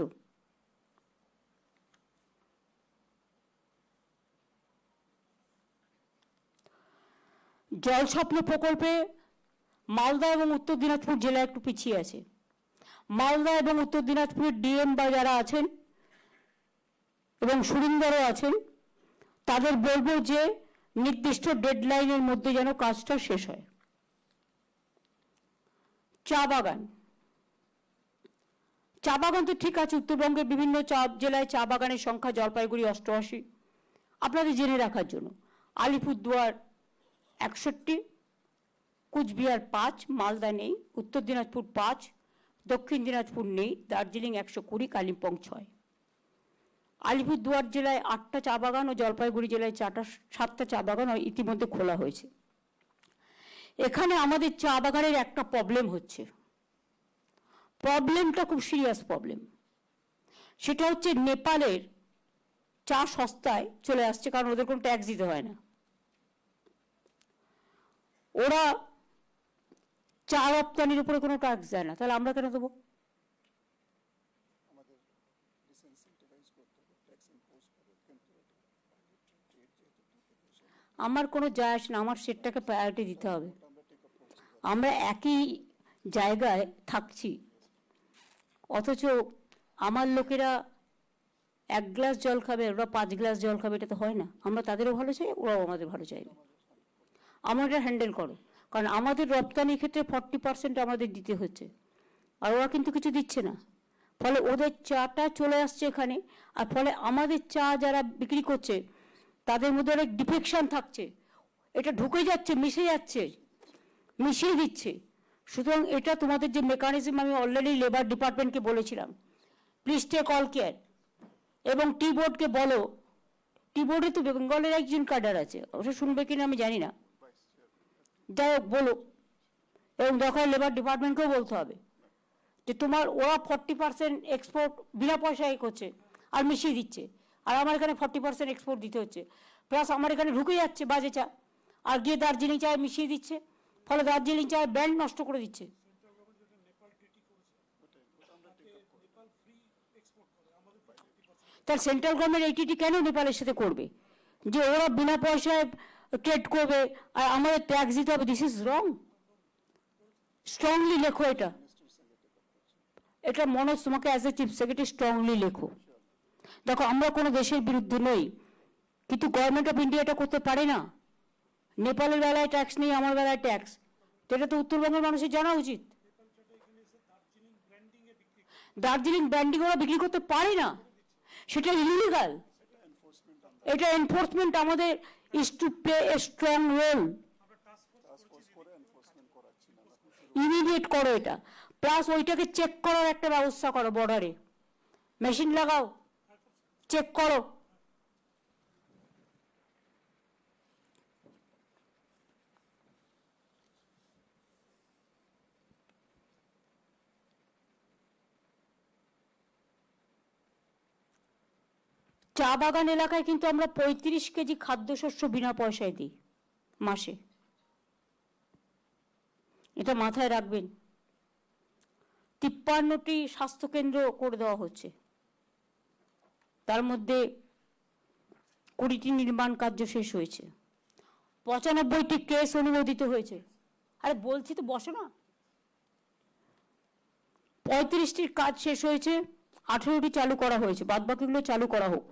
জল স্বপ্ন প্রকল্পে মালদা এবং উত্তর দিনাজপুর জেলা একটু পিছিয়ে আছে। মালদা এবং উত্তর দিনাজপুরের ডিএম বা যারা আছেন এবং সুরিন্দরও আছেন, তাদের বলবো যে নির্দিষ্ট ডেডলাইনের মধ্যে যেন কাজটা শেষ হয়। চা বাগান, চা বাগান তো ঠিক আছে, উত্তরবঙ্গের বিভিন্ন জেলায় চা বাগানের সংখ্যা, জলপাইগুড়ি 88, আপনাদের জেনে রাখার জন্য। আলিপুরদুয়ার 61, কুচবিহার 5, মালদা নেই, উত্তর দিনাজপুর 5, দক্ষিণ দিনাজপুর নেই, দার্জিলিং 120, কালিম্পং 6। আলিপুরদুয়ার জেলায় 8টা চা বাগান ও জলপাইগুড়ি জেলায় 7টা চা বাগান ইতিমধ্যে খোলা হয়েছে। এখানে আমাদের চা বাগানের একটা প্রবলেম হচ্ছে, প্রবলেমটা খুব সিরিয়াস প্রবলেম। সেটা হচ্ছে নেপালের চা সস্তায় চলে আসছে, কারণ ওদের কোনো ট্যাক্স দিতে হয় না। ওরা চা রপ্তানির উপরে কোনো ট্যাক্স দেয় না, তাহলে আমরা কেন দেবো? আমার কোনো যায় আসে না, আমার সেটটাকে প্রায়োরিটি দিতে হবে। আমরা একই জায়গায় থাকছি, অথচ আমার লোকেরা 1 গ্লাস জল খাবে, ওরা 5 গ্লাস জল খাবে, এটা তো হয় না। আমরা তাদেরও ভালো চাই, ওরাও আমাদের ভালো চাইবে। আমরা এটা হ্যান্ডেল করো, কারণ আমাদের রপ্তানির ক্ষেত্রে 40% আমাদের দিতে হচ্ছে, আর ওরা কিন্তু কিছু দিচ্ছে না। ফলে ওদের চাটা চলে আসছে এখানে, আর ফলে আমাদের চা যারা বিক্রি করছে তাদের মধ্যে অনেক ডিফেকশন থাকছে, এটা ঢুকে যাচ্ছে, মিশিয়ে দিচ্ছে। সুতরাং এটা তোমাদের যে মেকানিজম, আমি অলরেডি লেবার ডিপার্টমেন্টকে বলেছিলাম, প্লিজ টেক অল কেয়ার। এবং টি বোর্ডকে বলো, টি বোর্ডে তো বেঙ্গলের একজন ক্যাডার আছে, অবশ্য শুনবে কিনা আমি জানি না, যাই হোক বলো। এবং দরকার লেবার ডিপার্টমেন্টকেও বলতে হবে যে তোমার ওরা 40% এক্সপোর্ট বিনা পয়সায় করছে আর মিশিয়ে দিচ্ছে, আর আমার এখানে 40% এক্সপোর্ট দিতে হচ্ছে, প্লাস আমার এখানে ঢুকে যাচ্ছে বাজে চা, আর গিয়ে দার্জিলিং চায় মিশিয়ে দিচ্ছে, ফলে দার্জিলিং চায় ব্র্যান্ড নষ্ট করে দিচ্ছে। তার সেন্ট্রাল গভর্নমেন্ট এইটি কেন নেপালের সাথে করবে, যে ওরা বিনা পয়সায় ট্রেড করবে আর আমাদের ট্যাক্স দিতে হবে? This is wrong. স্ট্রংলি লেখো এটা, এটা মনোজ তোমাকে as a chief secretary strongly লেখো। দেখো, আমরা কোনো দেশের বিরুদ্ধে নই, কিন্তু গভর্নমেন্ট অফ ইন্ডিয়া এটা করতে পারে না। নেপালের বেলায় ট্যাক্স নেই, আমার বেলায় ট্যাক্স, এটা তো উত্তরবঙ্গের মানুষের জানা উচিত। দার্জিলিং ব্র্যান্ডিং ওরা বিক্রি করতে পারে না, সেটা ইলিগাল। এটা এনফোর্সমেন্ট আমাদের is to play a strong role. Immediate করো এটা, প্লাস ওইটাকে চেক করার একটা ব্যবস্থা করো, বর্ডারে মেশিন লাগাও, চেক করো। চা বাগান এলাকায় কিন্তু আমরা 35 কেজি খাদ্যশস্য বিনা পয়সায় দিই মাসে, এটা মাথায় রাখবেন। 53টি স্বাস্থ্যকেন্দ্র করে দেওয়া হচ্ছে, তার মধ্যে 20টি নির্মাণ কার্য শেষ হয়েছে, 95টি কেস অনুমোদিত হয়েছে। আরে বলছি তো, বসো না। 35টির কাজ শেষ হয়েছে, 18টি চালু করা হয়েছে, বাদবাকিগুলো চালু করা হোক।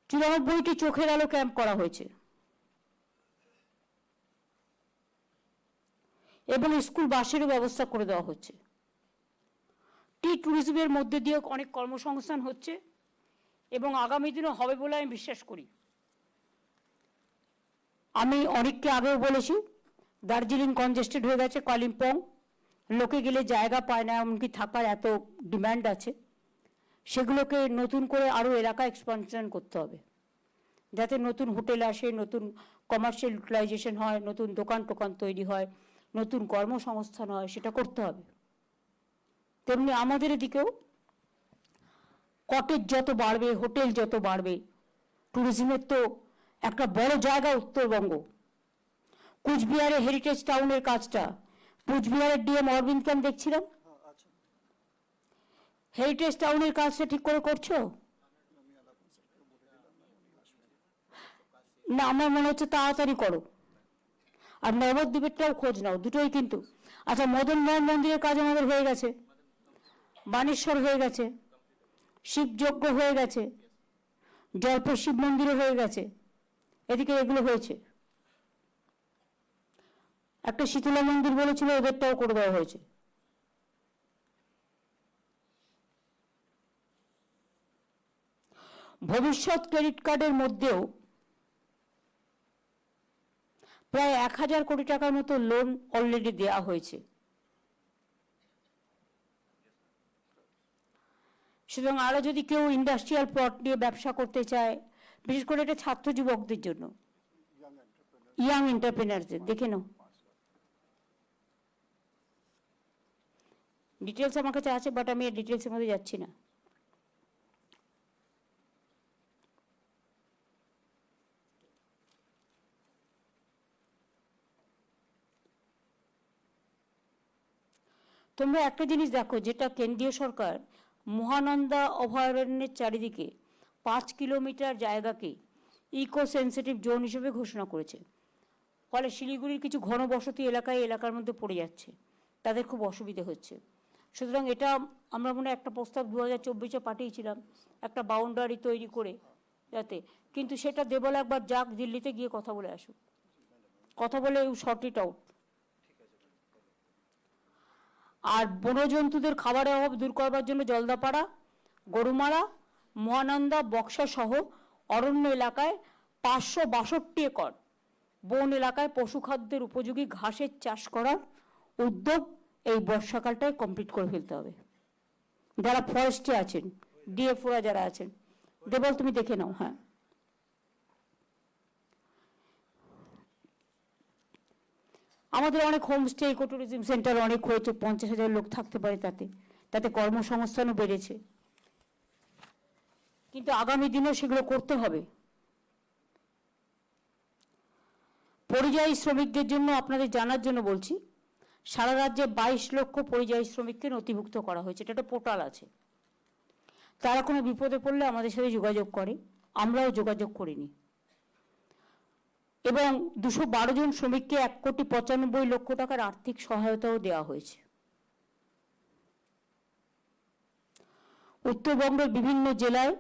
94টি চোখের আলো ক্যাম্প করা হয়েছে, এবং স্কুল বাসেরও ব্যবস্থা করে দেওয়া হচ্ছে। টি ট্যুরিজমের মধ্যে দিয়ে অনেক কর্মসংস্থান হচ্ছে, এবং আগামী দিনও হবে বলে আমি বিশ্বাস করি। আমি অনেককে আগেও বলেছি, দার্জিলিং কনজেস্টেড হয়ে গেছে, কালিম্পং লোকে গেলে জায়গা পায় না, এমনকি থাকার এত ডিম্যান্ড আছে, সেগুলোকে নতুন করে আরও এলাকা এক্সপানশন করতে হবে, যাতে নতুন হোটেল আসে, নতুন কমার্শিয়াল ইউটিলাইজেশন হয়, নতুন দোকান টোকান তৈরি হয়, নতুন কর্মসংস্থান হয়, সেটা করতে হবে। তেমনি আমাদের এদিকেও কটেজ যত বাড়বে, হোটেল যত বাড়বে, ট্যুরিজমের তো একটা বড় জায়গা উত্তরবঙ্গ। কুচবিহারে হেরিটেজ টাউনের কাজটা, কুচবিহারের ডিএম অরবিন্দকে আমি দেখছিলাম, হেরিটেজ টাউনের কাজটা ঠিক করে করছো না? আমার মনে হচ্ছে তাড়াতাড়ি করো, আর নবদ্বীপেরটাও খোঁজ নাও, দুটোই কিন্তু। আচ্ছা, মদন মোহন মন্দিরের কাজ আমাদের হয়ে গেছে, বানেশ্বর হয়ে গেছে, শিবযজ্ঞ হয়ে গেছে, জলপুর শিব মন্দিরে হয়ে গেছে, এদিকে এগুলো হয়েছে। একটা শীতলা মন্দির বলেছিল, ওদেরটাও করে দেওয়া হয়েছে। ভবিষ্যৎ ক্রেডিট কার্ডের মধ্যেও প্রায় 1000 কোটি টাকার মতো লোন অলরেডি দেওয়া হয়েছে। সুতরাং আরো যদি কেউ ইন্ডাস্ট্রিয়াল প্লট নিয়ে ব্যবসা করতে চায়, বিশেষ করে এটা ছাত্র যুবকদের জন্য, ইয়াং এন্টারপ্রেনারদের, দেখে নাও। ডিটেলস আমার কাছে আছে, বাট আমি ডিটেলসের মধ্যে যাচ্ছি না। তোমরা একটা জিনিস দেখো, যেটা কেন্দ্রীয় সরকার মহানন্দা অভয়ারণ্যের চারিদিকে 5 কিলোমিটার জায়গাকে ইকো সেন্সিটিভ জোন হিসেবে ঘোষণা করেছে। ফলে শিলিগুড়ির কিছু ঘনবসতি এলাকার মধ্যে পড়ে যাচ্ছে, তাদের খুব অসুবিধে হচ্ছে। সুতরাং এটা আমরা মনে একটা প্রস্তাব 2024-এ পাঠিয়েছিলাম, একটা বাউন্ডারি তৈরি করে যাতে, কিন্তু সেটা দেবল একবার যাক দিল্লিতে গিয়ে কথা বলে আসুক, কথা বলে শর্ট ইট আউট। আর বনজন্তুদের খাবারের অভাব দূর করবার জন্য জলদাপাড়া, গরুমারা, মহানন্দা, বক্সা সহ অরণ্য এলাকায় 562 একর বন এলাকায় পশুখাদ্যের উপযোগী ঘাসের চাষ করার উদ্যোগ এই বর্ষাকালটায় কমপ্লিট করে ফেলতে হবে। যারা ফরেস্টে আছেন, ডিএফওরা যারা আছেন, দেবল তুমি দেখে নাও। হ্যাঁ, আমাদের অনেক হোমস্টে, ইকো ট্যুরিজম সেন্টার অনেক হয়েছে, 50,000 লোক থাকতে পারে, তাতে কর্মসংস্থানও বেড়েছে। কিন্তু আগামী দিনেও সেগুলো করতে হবে। পরিযায়ী শ্রমিকদের জন্য আপনাদের জানার জন্য বলছি, সারা রাজ্যে 22 লক্ষ পরিযায়ী শ্রমিককে নথিভুক্ত করা হয়েছে। এটা একটা পোর্টাল আছে, তারা কোনো বিপদে পড়লে আমাদের সাথে যোগাযোগ করে, আমরাও যোগাযোগ করিনি। এবং 212 জন শ্রমিককে 1,95 লক্ষ টাকার আর্থিক সহায়তাও দেওয়া হয়েছে। উত্তরবঙ্গের বিভিন্ন জেলায়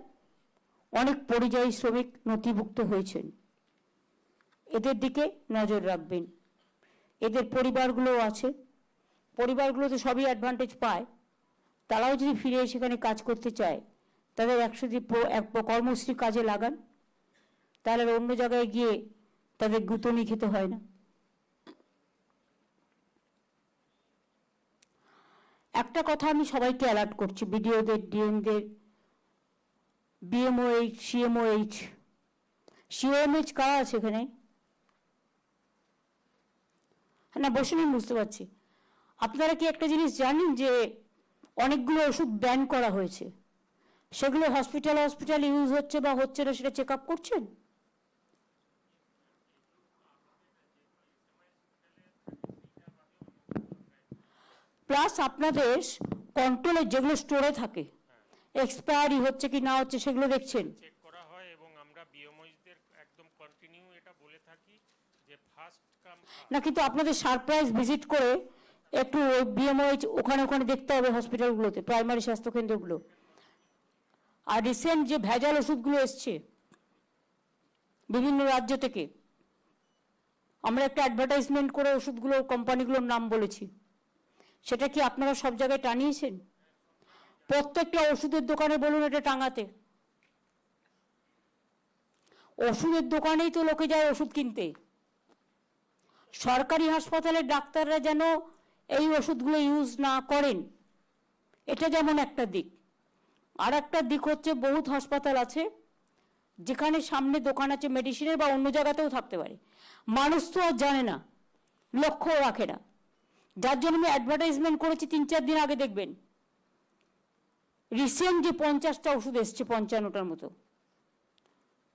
অনেক পরিযায়ী শ্রমিক নথিভুক্ত হয়েছেন, এদের দিকে নজর রাখবেন। এদের পরিবারগুলোও আছে, পরিবারগুলো তো সবই অ্যাডভান্টেজ পায়, তারাও যদি ফিরে সেখানে কাজ করতে চায়, তাদের 100 কর্মশ্রী কাজে লাগান, তাহলে অন্য জায়গায় গিয়ে তাদের গুঁতনি খেতে হয় না। একটা কথা আমি সবাইকে অ্যালার্ট করছি, বিডিওদের, ডিএমদের, বিএমওএইচ, সিএমওএইচ। সিওএমএইচ কারা আছে এখানে? না, বসে নিন, বুঝতে পারছি। আপনারা কি একটা জিনিস জানেন যে অনেকগুলো ওষুধ ব্যান করা হয়েছে, সেগুলো হসপিটাল ইউজ হচ্ছে বা হচ্ছে না সেটা চেক আপ করছেন? প্লাস আপনাদের কন্ট্রোলে যেগুলো স্টোরে থাকে, এক্সপায়ারি হচ্ছে কি না হচ্ছে সেগুলো দেখছেন, চেক করা হয়। এবং আমরা বিএমওইচদের একদম কন্টিনিউ এটা বলে থাকি যে ফার্স্ট কাম না, কিন্তু আপনাদের সারপ্রাইজ ভিজিট করে একটু বিএমওএইচ ওখানে দেখতে হবে, হসপিটালগুলোতে, প্রাইমারি স্বাস্থ্যকেন্দ্রগুলো। আর রিসেন্ট যে ভেজাল ওষুধগুলো এসছে বিভিন্ন রাজ্য থেকে, আমরা একটা অ্যাডভার্টাইজমেন্ট করে ওষুধগুলোর কোম্পানিগুলোর নাম বলেছি, সেটা কি আপনারা সব জায়গায় টানিয়েছেন? প্রত্যেকটা ওষুধের দোকানে বলুন এটা টাঙাতে। ওষুধের দোকানেই তো লোকে যায় ওষুধ কিনতে। সরকারি হাসপাতালের ডাক্তাররা যেন এই ওষুধগুলো ইউজ না করেন, এটা যেমন একটা দিক। আর একটা দিক হচ্ছে, বহুত হাসপাতাল আছে যেখানে সামনে দোকান আছে মেডিসিনের, বা অন্য জায়গাতেও থাকতে পারে, মানুষ তো আর জানে না, লক্ষ্য রাখে না, যার জন্য আমি অ্যাডভার্টাইজমেন্ট করেছি 3-4 দিন আগে। দেখবেন রিসেন্ট যে 50টা ওষুধ এসছে, 55টার মতো,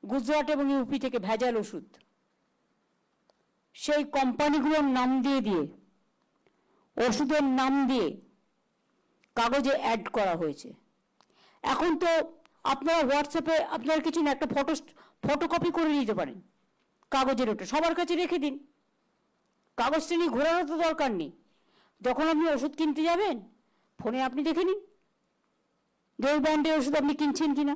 গুজরাট এবং ইউপি থেকে ভেজাল ওষুধ, সেই কোম্পানিগুলোর নাম দিয়ে ওষুধের নাম দিয়ে কাগজে অ্যাড করা হয়েছে। এখন তো আপনারা হোয়াটসঅ্যাপে আপনার কিছু না, একটা ফটোকপি করে নিতে পারেন কাগজের, ওটা সবার কাছে রেখে দিন, কাগজটা নিয়ে ঘোরারও তো দরকার নেই। যখন আপনি ওষুধ কিনতে যাবেন, ফোনে আপনি দেখে নিন যে ওই ব্র্যান্ডের ওষুধ আপনি কিনছেন কিনা।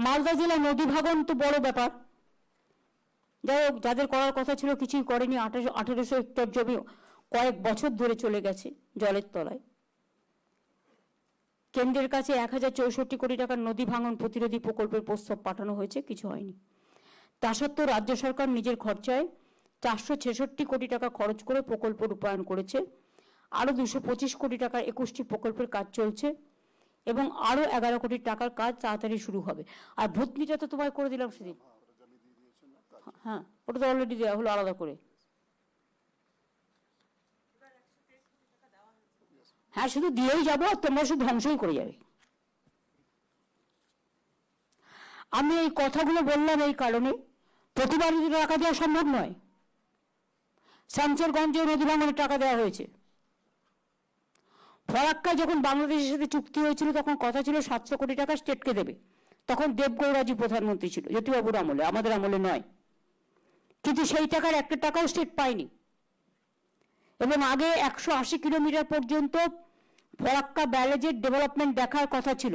মালদা জেলা নদী ভাঙন তো বড় ব্যাপার, যাই হোক, যাদের করার কথা ছিল কিছুই করেনি। 1800 হেক্টর জমি কয়েক বছর ধরে চলে গেছে জলের তলায়। কেন্দ্রের কাছে 1064 কোটি টাকার নদী ভাঙন প্রতিরোধী প্রকল্পের প্রস্তাব পাঠানো হয়েছে, কিছু হয়নি। তা সত্ত্বেও রাজ্য সরকার নিজের খরচায় 466 কোটি টাকা খরচ করে প্রকল্প রূপায়ণ করেছে। আরও 225 কোটি টাকার 21টি প্রকল্পের কাজ চলছে এবং আরও 11 কোটি টাকার কাজ তাড়াতাড়ি শুরু হবে। আর ভূতনিটা তো তোমায় করে দিলাম সেদিন, হ্যাঁ ওটা তো অলরেডি দেওয়া হলো আলাদা করে। হ্যাঁ শুধু দিয়েই যাবো আর তোমরা শুধু ধ্বংসই করে যাবে। আমি এই কথাগুলো বললাম এই কারণে, প্রতিবার যদি টাকা দেওয়া সম্ভব নয়। শামশেরগঞ্জে নদী ভাঙনের টাকা দেওয়া হয়েছে। ফরাক্কায় যখন বাংলাদেশের সাথে চুক্তি হয়েছিল তখন কথা ছিল 700 কোটি টাকা স্টেটকে দেবে, তখন দেবগৌড়াজি প্রধানমন্ত্রী ছিল, জ্যোতিবাবুর আমলে, আমাদের আমলে নয়। কিন্তু সেই টাকার একটা টাকাও স্টেট পায়নি। এবং আগে 180 কিলোমিটার পর্যন্ত ফরাক্কা ব্যারেজের ডেভেলপমেন্ট দেখার কথা ছিল,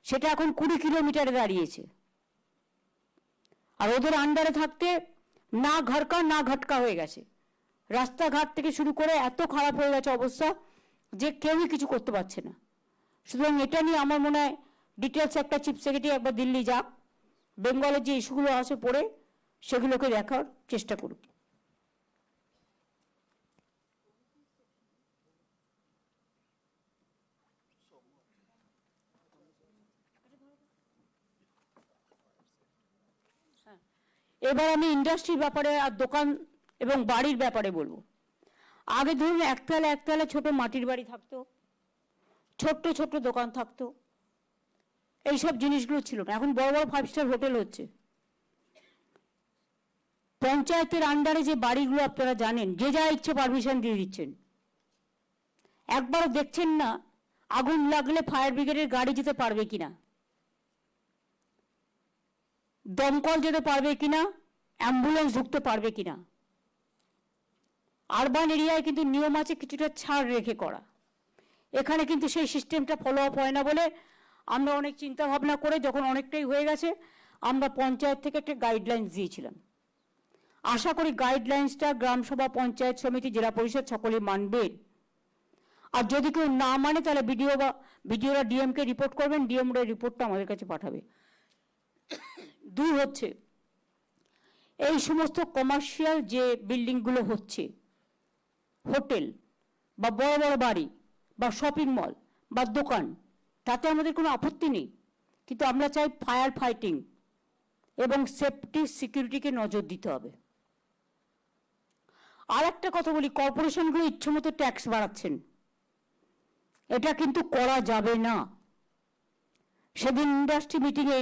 সেটা এখন 20 কিলোমিটারে দাঁড়িয়েছে। আর ওদের আন্ডারে থাকতে না ঘরকা না ঘটকা হয়ে গেছে, রাস্তাঘাট থেকে শুরু করে এত খারাপ হয়ে গেছে অবস্থা যে কেউই কিছু করতে পারছে না। সুতরাং এটা নিয়ে আমার মনে হয় ডিটেলস একটা চিফ সেক্রেটারি একবার দিল্লি যাক, বেঙ্গলের যে ইস্যুগুলো আছে পড়ে সেগুলোকে দেখার চেষ্টা করুক। এবার আমি ইন্ডাস্ট্রির ব্যাপারে আর দোকান এবং বাড়ির ব্যাপারে বলবো। আগে ধরুন একতলা ছোট মাটির বাড়ি থাকতো, ছোট্ট ছোট্ট দোকান থাকতো, এইসব জিনিসগুলো ছিল না। এখন বড় বড় 5 স্টার হোটেল হচ্ছে। পঞ্চায়েতের আন্ডারে যে বাড়িগুলো আপনারা জানেন, যে যা ইচ্ছে পারমিশন দিয়ে দিচ্ছেন, একবারও দেখছেন না আগুন লাগলে ফায়ার ব্রিগেডের গাড়ি যেতে পারবে কিনা, দমকল যেতে পারবে কিনা, অ্যাম্বুলেন্স ঢুকতে পারবে কিনা। আরবান এরিয়ায় কিন্তু নিয়ম আছে কিছুটা ছাড় রেখে করা, এখানে কিন্তু সেই সিস্টেমটা ফলো আপ হয় না বলে আমরা অনেক চিন্তা ভাবনা করে যখন অনেকটাই হয়ে গেছে আমরা পঞ্চায়েত থেকে একটা গাইডলাইন্স দিয়েছিলাম। আশা করি গাইডলাইন্সটা গ্রামসভা, পঞ্চায়েত সমিতি, জেলা পরিষদ সকলে মানবেন। আর যদি কেউ না মানে তাহলে বিডিওরা ডিএমকে রিপোর্ট করবেন, ডিএমরা রিপোর্টটা আমাদের কাছে পাঠাবে। 2 হচ্ছে এই সমস্ত কমার্শিয়াল যে বিল্ডিংগুলো হচ্ছে, হোটেল বা বড় বড় বাড়ি বা শপিং মল বা দোকান, তাতে আমাদের কোনো আপত্তি নেই, কিন্তু আমরা চাই ফায়ার ফাইটিং এবং সেফটি সিকিউরিটিকে নজর দিতে হবে। আর একটা কথা বলি, কর্পোরেশনগুলো ইচ্ছেমতো ট্যাক্স বাড়াচ্ছেন, এটা কিন্তু করা যাবে না। সেদিন ইন্ডাস্ট্রি মিটিংয়ে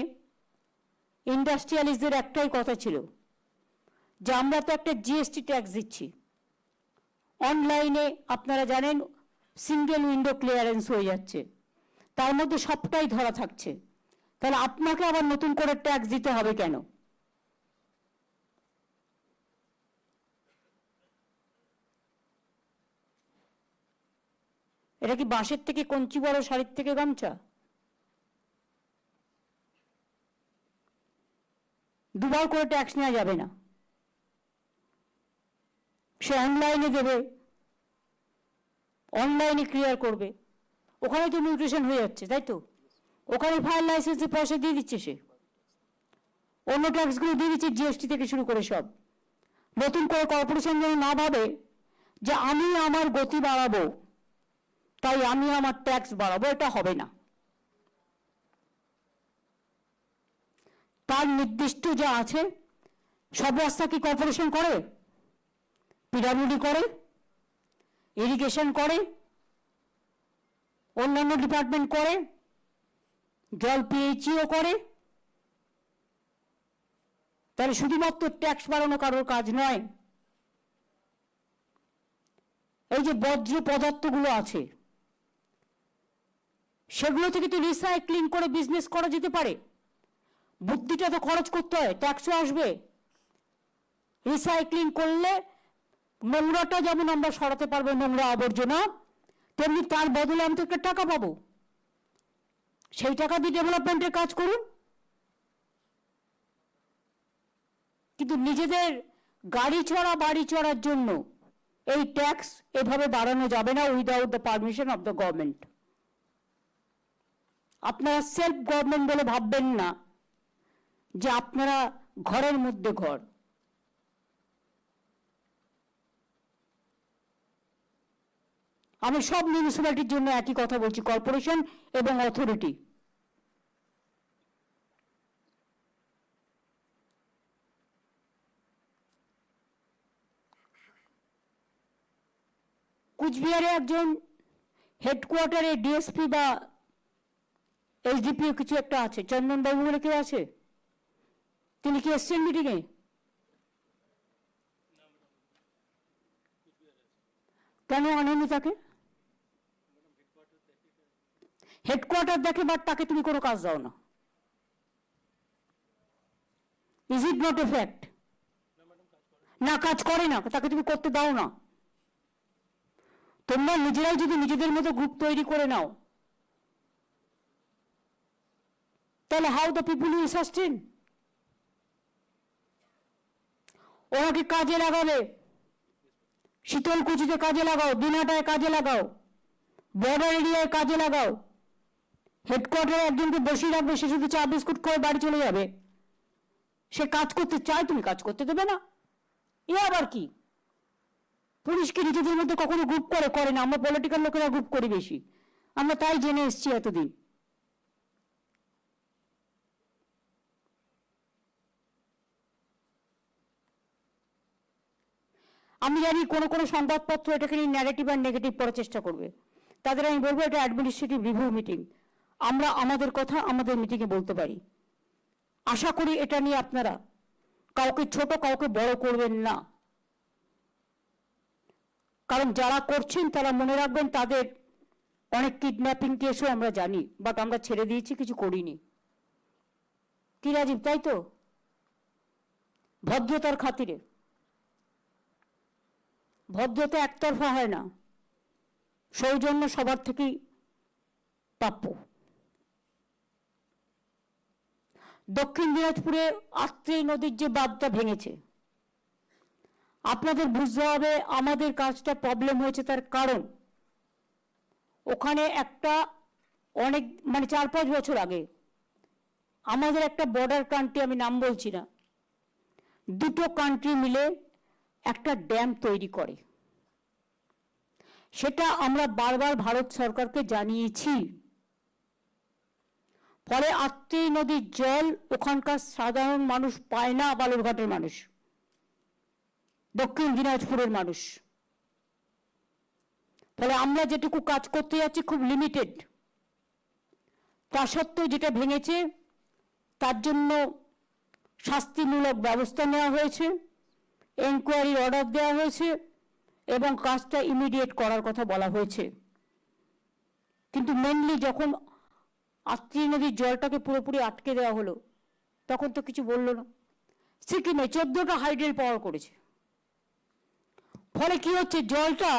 ইন্ডাস্ট্রিয়ালিস্টদের একটাই কথা ছিল যে আমরা তো একটা জিএসটি ট্যাক্স দিচ্ছি, অনলাইনে আপনারা জানেন সিঙ্গেল উইন্ডো ক্লিয়ারেন্স হয়ে যাচ্ছে, তার মধ্যে সবটাই ধরা থাকছে, তাহলে আপনাকে আবার নতুন করে ট্যাক্স দিতে হবে কেন? এটা কি বাঁশের থেকে কঞ্চি বড়, শাড়ির থেকে গামছা? 2 বার করে ট্যাক্স নেওয়া যাবে না। সে অনলাইনে দেবে, অনলাইনে ক্লিয়ার করবে, ওখানে তো নিউট্রিশন হয়ে যাচ্ছে, তাই তো? ওখানে ফায়ার লাইসেন্সে পয়সা দিয়ে দিচ্ছে, সে অন্য ট্যাক্সগুলো দিয়ে দিচ্ছে, জিএসটি থেকে শুরু করে সব। নতুন করে কর্পোরেশন যেন না ভাবে যে আমি আমার গতি বাড়াবো তাই আমি আমার ট্যাক্স বাড়াবো, এটা হবে না। তার নির্দিষ্ট যা আছে, সব রাস্তা কি কর্পোরেশন করে? পিডব্লিউডি করে, ইরিগেশন করে, অন্যান্য ডিপার্টমেন্ট করে, জল পিএইচইও করে। তাহলে শুধুমাত্র ট্যাক্স বাড়ানো কারোর কাজ নয়। এই যে বর্জ্য পদার্থগুলো আছে সেগুলো থেকে তো রিসাইক্লিং করে বিজনেস করা যেতে পারে। বুদ্ধিটা তো খরচ করতে হয়, ট্যাক্সও আসবে। রিসাইক্লিং করলে নোংরাটা যেমন আমরা সরাতে পারবো, নোংরা আবর্জনা, তেমনি তার বদলে আমি তো একটা টাকা পাবো, সেই টাকা দিয়ে ডেভেলপমেন্টের কাজ করুন। কিন্তু নিজেদের গাড়ি চড়া বাড়ি চড়ার জন্য এই ট্যাক্স এভাবে বাড়ানো যাবে না without the permission of the government. আপনারা সেলফ গভর্নমেন্ট বলে ভাববেন না যে আপনারা ঘরের মধ্যে ঘর। আমি সব মিউনিসিপ্যালিটির জন্য একই কথা বলছি, কর্পোরেশন এবং অথরিটি। কুচবিহারে একজন হেডকোয়ার্টারে ডিএসপি বা এসডিপিও কিছু একটা আছে, চন্দন বাবু বলে কেউ আছে? তিনি কি এসছেন মিটিংয়ে? কেন আনেনি তাকে? হেডকোয়ার্টার দেখে, বাট তাকে তুমি কোনো কাজ দাও না। Is it not a fact? না, কাজ করে না, তাকে তুমি করতে দাও না। তোমরা নিজেরাই যদি নিজেদের মতো গ্রুপ তৈরি করে নাও, তাহলে how the people will sustain? ওনাকে কাজে লাগাবে, শীতলকুচিতে কাজে লাগাও, দিনহাটায় কাজে লাগাও, বর্ডার এরিয়ায় কাজে লাগাও। হেডকোয়ার্টারে একজনকে বসিয়ে রাখবে, সে শুধু চা বিস্কুট করে বাড়ি চলে যাবে। সে কাজ করতে চায়, তুমি কাজ করতে দেবে না? এ আবার কি? পুলিশকে নিজেদের মধ্যে কখনো গ্রুপ করে না। আমরা পলিটিক্যাল লোকেরা গ্রুপ করি বেশি, আমরা তাই জেনে এসছি এতদিন। আমি জানি কোন কোন সংবাদপত্র এটাকে নিয়ে ন্যারেটিভ আর নেগেটিভ করার চেষ্টা করবে, তাদের আমি বলবো এটা অ্যাডমিনিস্ট্রেটিভ রিভিউ মিটিং। আমরা আমাদের কথা আমাদের মিটিংয়ে বলতে পারি। আশা করি এটা নিয়ে আপনারা কাউকে ছোট কাউকে বড় করবেন না, কারণ যারা করছেন তারা মনে রাখবেন তাদের অনেক কিডন্যাপিং কেসও আমরা জানি, বাট আমরা ছেড়ে দিয়েছি, কিছু করিনি। কি রাজীব, তাই তো? ভদ্রতার খাতিরে। ভদ্রতা একতরফা হয় না, সৌজন্য সবার থেকেই প্রাপ্য। দক্ষিণ দিনাজপুরে আত্রেই নদীর যে বাঁধটা ভেঙেছে, আপনাদের বুঝতে হবে আমাদের কাজটা প্রবলেম হয়েছে তার কারণ ওখানে একটা অনেক 4-5 বছর আগে আমাদের একটা বর্ডার কান্ট্রি, আমি নাম বলছি না, দুটো কান্ট্রি মিলে একটা ড্যাম তৈরি করে। সেটা আমরা বারবার ভারত সরকারকে জানিয়েছি। ফলে আত্রেই নদীর জল ওখানকার সাধারণ মানুষ পায় না, বালুরঘাটের মানুষ, দক্ষিণ দিনাজপুরের মানুষ। ফলে আমরা যেটুকু কাজ করতে যাচ্ছি খুব লিমিটেড। তা সত্ত্বেও যেটা ভেঙেছে তার জন্য শাস্তিমূলক ব্যবস্থা নেওয়া হয়েছে, এনকোয়ারির অর্ডার দেওয়া হয়েছে এবং কাজটা ইমিডিয়েট করার কথা বলা হয়েছে। কিন্তু মেনলি যখন আত্রেই নদীর জলটাকে পুরোপুরি আটকে দেওয়া হলো তখন তো কিছু বললো না। সিকিমে 14টা হাইড্রেল পাওয়ার করেছে। ফলে কি হচ্ছে, জলটা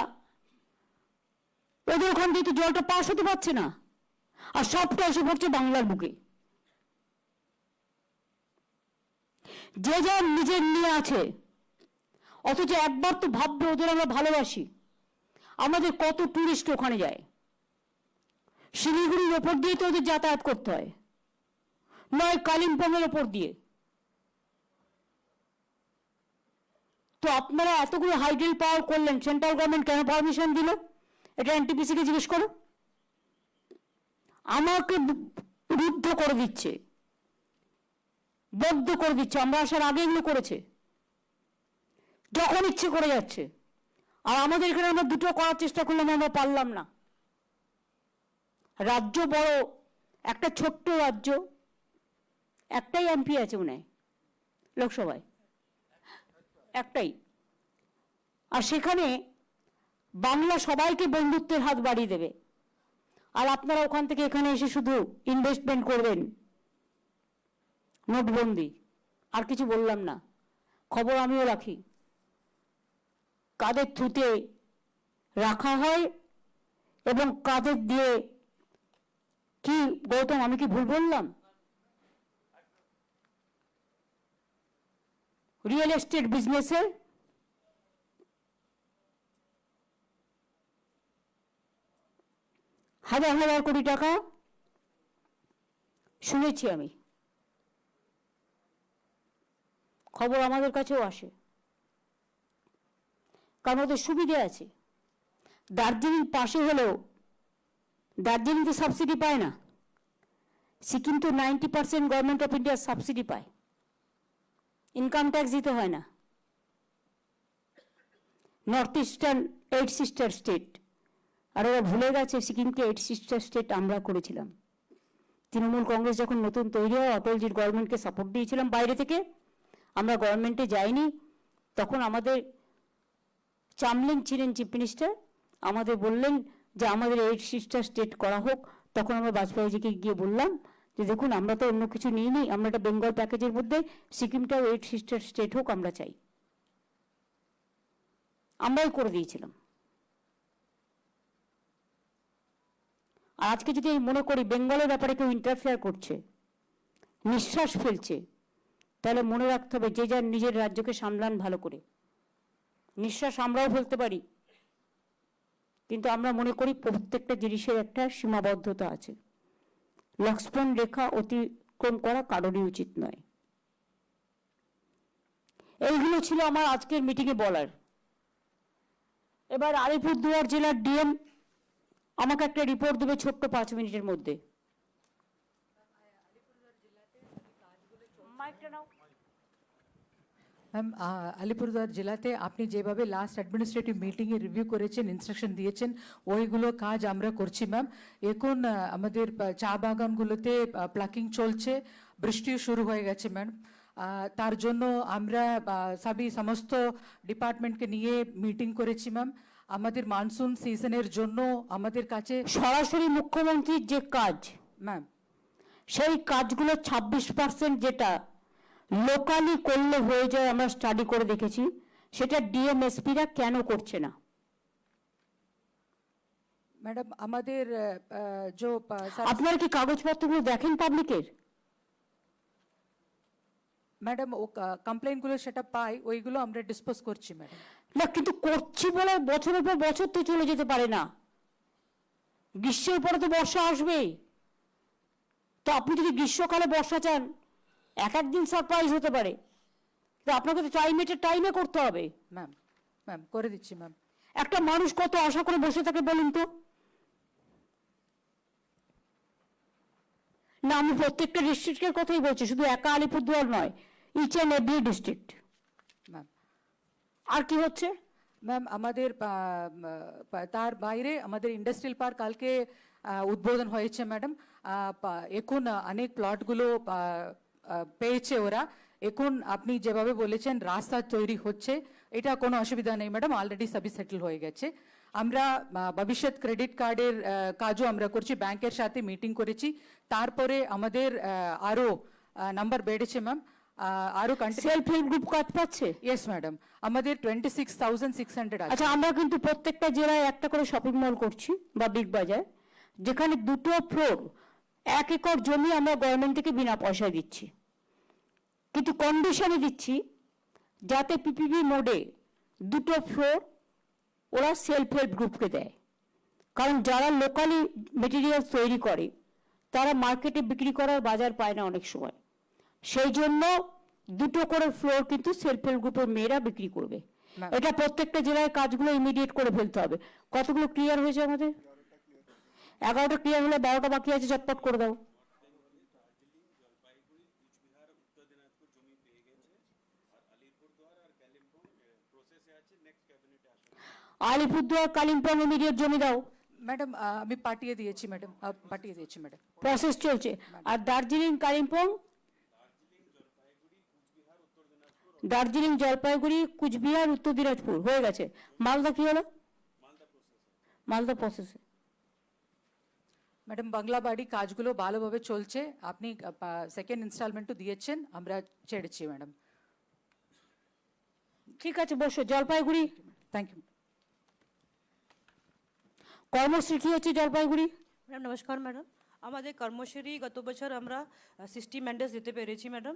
ওদের ওখান থেকে জলটা পাস হতে পারছে না, আর সবটা এসে পড়ছে বাংলার বুকে। যে যার নিজের নিয়ে আছে, অথচ একবার তো ভাববে ওদের আমরা ভালোবাসি। আমাদের কত টুরিস্ট ওখানে যায়, শিলিগুড়ির ওপর দিয়ে তো ওদের যাতায়াত করতে হয়, নয় কালিম্পংয়ের ওপর দিয়ে। তো আপনারা এতগুলো হাইড্রেল পাওয়ার করলেন, সেন্ট্রাল গভর্নমেন্ট কেন পারমিশন দিল? এটা এনটিপিসি কে জিজ্ঞেস করো। আমাকে রুদ্ধ করে দিচ্ছে, বদ্ধ করে দিচ্ছে। আমরা আসার আগে এগুলো করেছে, যখন ইচ্ছে করে যাচ্ছে। আর আমাদের এখানে আমরা দুটো করার চেষ্টা করলাম, আমরা পারলাম না। রাজ্য বড়, একটা ছোট্ট রাজ্য, একটাই এমপি আছে মনে হয় লোকসভায়, একটাই। আর সেখানে বাংলা সবাইকে বন্ধুত্বের হাত বাড়িয়ে দেবে, আর আপনারা ওখান থেকে এখানে এসে শুধু ইনভেস্টমেন্ট করবেন, নোটবন্দি। আর কিছু বললাম না। খবর আমিও রাখি, কাদের থ্রুতে রাখা হয় এবং কাদের দিয়ে। কি গৌতম, আমি কি ভুল বললাম? রিয়েল এস্টেট বিজনেসে হাজার হাজার কোটি টাকা শুনেছি আমি, খবর আমাদের কাছেও আসে, কারণ ওদের সুবিধে আছে। দার্জিলিং পাশে হলেও দার্জিলিং তো সাবসিডি পায় না, সিকিম তো 90% গভর্নমেন্ট অফ ইন্ডিয়া সাবসিডি পায়, ইনকাম ট্যাক্স দিতে হয় না। নর্থ ইস্টার্ন 8 সিস্টার স্টেট, আর ওরা ভুলে গেছে সিকিমকে 8 সিস্টার স্টেট আমরা করেছিলাম। তৃণমূল কংগ্রেস যখন নতুন তৈরি হয়, অটলজির গভর্নমেন্টকে সাপোর্ট দিয়েছিলাম বাইরে থেকে, আমরা গভর্নমেন্টে যাইনি, তখন আমাদের চামলিং ছিলেন চিফ মিনিস্টার, আমাদের বললেন যে আমাদের 8 সিস্টার স্টেট করা হোক। তখন আমরা বাজপেয়ীজিকে গিয়ে বললাম যে দেখুন আমরা তো অন্য কিছু নিইনি, আমরা একটা বেঙ্গল প্যাকেজের মধ্যে সিকিমটাও 8 সিস্টার স্টেট হোক আমরা চাই, আমরাই করে দিয়েছিলাম। আর আজকে যদি আমি মনে করি বেঙ্গলের ব্যাপারে কেউ ইন্টারফেয়ার করছে, নিঃশ্বাস ফেলছে, তাহলে মনে রাখতে হবে যে যার নিজের রাজ্যকে সামলান ভালো করে। নিঃশ্বাস আমরাও ফেলতে পারি, কিন্তু আমরা মনে করি প্রত্যেকটা জিনিসের একটা সীমাবদ্ধতা আছে, লক্ষ্মণ রেখা অতিক্রম করা কারোরই উচিত নয়। এইগুলো ছিল আমার আজকের মিটিংয়ে বলার। এবার আলিপুরদুয়ার জেলার ডিএম আমাকে একটা রিপোর্ট দেবে ছোট্ট 5 মিনিটের মধ্যে। ম্যাম, আলিপুরদুয়ার জেলাতে আপনি যেভাবে লাস্ট অ্যাডমিনিস্ট্রেটিভ মিটিংয়ে রিভিউ করেছেন, ইনস্ট্রাকশন দিয়েছেন, ওইগুলো কাজ আমরা করছি ম্যাম। এখন আমাদের চা বাগানগুলোতে প্লাকিং চলছে, বৃষ্টিও শুরু হয়ে গেছে ম্যাম। তার জন্য আমরা সমস্ত ডিপার্টমেন্টকে নিয়ে মিটিং করেছি ম্যাম। আমাদের মানসুন সিজনের জন্য আমাদের কাছে সরাসরি মুখ্যমন্ত্রীর যে কাজ ম্যাম, সেই কাজগুলো 26% যেটা লোকালি করলে হয়ে যায়, আমরা স্টাডি করে দেখেছি, সেটা ডিএমএসপিরা কেন করছে না? ম্যাডাম আমাদের আপনারা কি কাগজপত্রগুলো দেখেন পাবলিকের? ম্যাডাম ও কমপ্লেনগুলো সেটা পাই, ওইগুলো আমরা ডিসপোজ করছি ম্যাডাম। না, কিন্তু করছি বলে বছরের পর বছর তো চলে যেতে পারে না, গ্রীষ্মের পরে তো বর্ষা আসবেই। তো আপনি যদি গ্রীষ্মকালে বর্ষা চান, একদিন সারপ্রাইজ হতে পারে, তো আপনাকে তো টাইমে করতে হবে। ম্যাম ম্যাম করে দিচ্ছি ম্যাম। একটা মানুষ কত আশা করে বসে থাকে বলুন তো? না, আমি প্রত্যেকটা ডিস্ট্রিক্টের কথাই বলছি, শুধু একা আলিপুরদুয়ার নয়, each and every district. Ma'am আর কি হচ্ছে? ম্যাম আমাদের তার বাইরে আমাদের ইন্ডাস্ট্রিয়াল পার্ক কালকে উদ্বোধন হয়েছে ম্যাডাম। এখন অনেক প্লটগুলো পেয়েছে ওরা। এখন আপনি যেভাবে বলেছেন রাস্তা তৈরি হচ্ছে, এটা কোনো অসুবিধা নেই ম্যাডাম, অলরেডি সবই সেটেল হয়ে গেছে। আমরা ভবিষ্যৎ ক্রেডিট কার্ডের কাজও আমরা করছি, ব্যাংকের সাথে মিটিং করেছি। তারপরে আমাদের আরও নাম্বার বেড়েছে ম্যাম, আরও সেলফ হেল্প গ্রুপ কাজ পাচ্ছে? ইয়েস ম্যাডাম, আমাদের 26,600 আছে। আচ্ছা, আমরা কিন্তু প্রত্যেকটা জেলায় একটা করে শপিং মল করছি বা বিগ বাজার, যেখানে 2টো ফ্লোর 1 একর জমি আমরা গভর্নমেন্ট থেকে বিনা পয়সায় দিচ্ছি, কিন্তু কন্ডিশনে দিচ্ছি যাতে পিপিপি মোডে 2টো ফ্লোর ওরা সেলফ হেল্প গ্রুপকে দেয়। কারণ যারা লোকালি মেটেরিয়াল তৈরি করে তারা মার্কেটে বিক্রি করার বাজার পায় না অনেক সময়, সেই জন্য 2টো করে ফ্লোর কিন্তু সেলফ হেল্প গ্রুপের মেয়েরা বিক্রি করবে। এটা প্রত্যেকটা জেলায় কাজগুলো ইমিডিয়েট করে ফেলতে হবে। কতগুলো ক্লিয়ার হয়েছে আমাদের? 11টা ক্লিয়ার হলে 12টা বাকি আছে, ঝটপট করে দাও। আলিপুরদুয়ার কালিম্পং ইমিডিয়েট জমি দাও ম্যাডাম আমি পাঠিয়ে দিয়েছি ম্যাডাম, পাঠিয়ে দিয়েছি ম্যাডাম। প্রসেস চলছে। আর দার্জিলিং কালিম্পং, দার্জিলিং জলপাইগুড়ি কুচবিহার উত্তর দিনাজপুর হয়ে গেছে। মালদা কি হলো? মালদা প্রসেসে। ম্যাডাম বাংলা বাড়ি কাজগুলো ভালোভাবে চলছে, আপনি সেকেন্ড ইনস্টলমেন্টও দিয়েছেন, আমরা ছেড়েছি ম্যাডাম। ঠিক আছে, বসো। Jalpaiguri thank you. কর্মশ্রী কি হচ্ছে জলপাইগুড়ি? मैडम नमस्कार मैडम, আমাদের কর্মচারী গত বছর আমরা 60 ম্যান্ডেটস দিতে পেরেছি ম্যাডাম।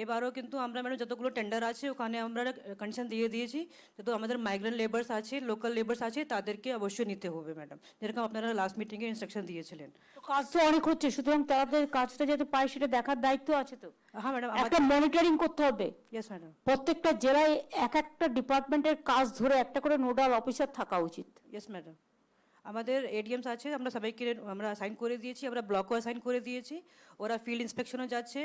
এবারও কিন্তু আমরা ম্যাডাম যতগুলো টেন্ডার আছে ওখানে আমরা কন্ডিশন দিয়ে দিয়েছি, যত আমাদের মাইগ্রেন্ট লেবার্স আছে, লোকাল লেবার্স আছে, তাদেরকে অবশ্যই নিতে হবে ম্যাডাম, যেরকম আপনারা লাস্ট মিটিংয়ে ইনস্ট্রাকশন দিয়েছিলেন। তো কাজ তো অনেক হচ্ছে, সুতরাং তাদের কাজটা যাতে পায় সেটা দেখার দায়িত্ব আছে তো। হ্যাঁ ম্যাডাম, একটা মনিটরিং করতে হবে। ইয়েস ম্যাডাম, প্রত্যেকটা জেলায় এক একটা ডিপার্টমেন্টের কাজ ধরে একটা করে নোডাল অফিসার থাকা উচিত। Yes madam. আমাদের এডিএমস আছে, আমরা সবাইকে আমরা সাইন করে দিয়েছি, আমরা ব্লকও সাইন করে দিয়েছি, ওরা ফিল্ড ইন্সপেকশনও যাচ্ছে,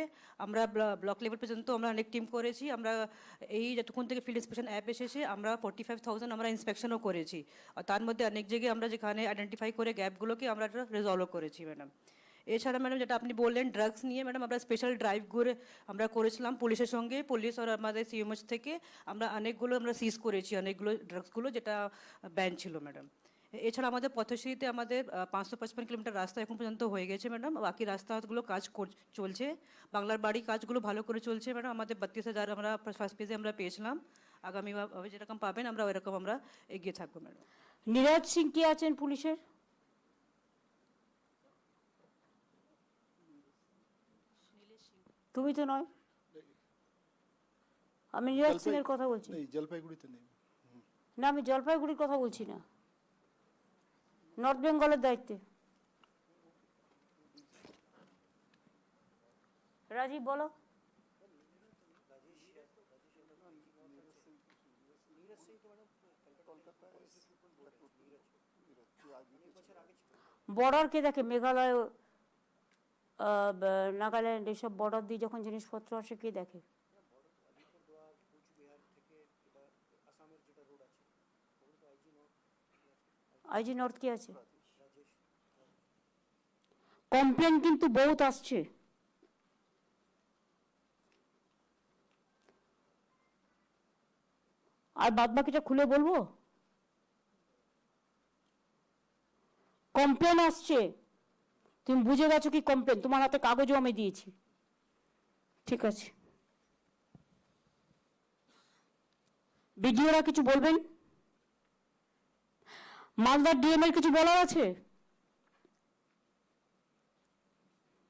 আমরা ব্লক লেভেল পর্যন্ত আমরা অনেক টিম করেছি। আমরা এই যতক্ষণ থেকে ফিল্ড ইন্সপেকশন অ্যাপ এসেছে আমরা 45,000 আমরা ইন্সপেকশনও করেছি, আর তার মধ্যে অনেক জায়গায় আমরা যেখানে আইডেন্টিফাই করে গ্যাপগুলোকে আমরা রিজলভ করেছি ম্যাডাম। এছাড়া ম্যাডাম যেটা আপনি বললেন ড্রাগস নিয়ে ম্যাডাম, আমরা স্পেশাল ড্রাইভ করে আমরা করেছিলাম পুলিশের সঙ্গে, পুলিশ আর আমাদের সিএমএস থেকে আমরা অনেকগুলো আমরা সিজ করেছি, অনেকগুলো ড্রাগসগুলো যেটা ব্যান ছিল ম্যাডাম। এছাড়া আমাদের পথশ্রীতে আমাদের 555 কিলোমিটার রাস্তা এখন পর্যন্ত হয়ে গেছে ম্যাডাম, বাকি রাস্তাগুলো কাজ চলছে, বাংলার বাড়ি কাজগুলো ভালো করে চলছে ম্যাডাম। আমাদের 32,000 আমরা ফার্স্ট পেজে আমরা পেয়েছিলাম, আগামী যেরকম পাবেন আমরা ওইরকম আমরা এগিয়ে থাকবো ম্যাডাম। নীরজ সিং কি আছেন পুলিশের? তুমি তো নয়, আমি নীরজ সিং এর কথা বলছি। জলপাইগুড়িতে নেই। না, আমি জলপাইগুড়ির কথা বলছি না, নর্থ বেঙ্গলের দায়িত্বে। রাজীব বলো। বর্ডার কে দেখে? মেঘালয়, নাগাল্যান্ড এসব বর্ডার দিয়ে যখন জিনিসপত্র আসে কে দেখে? আইজি নর্থ কি আছে? কমপ্লেন কিন্তু বহুত আসছে। আর বাদ বাকিটা খুলে বলবো? কমপ্লেন আসছে, তুমি বুঝে গেছো কি কমপ্লেন? তোমার হাতে কাগজও আমি দিয়েছি, ঠিক আছে। বিডিওরা কিছু বলবেন? মালদার ডিএম এর কিছু বলার আছে?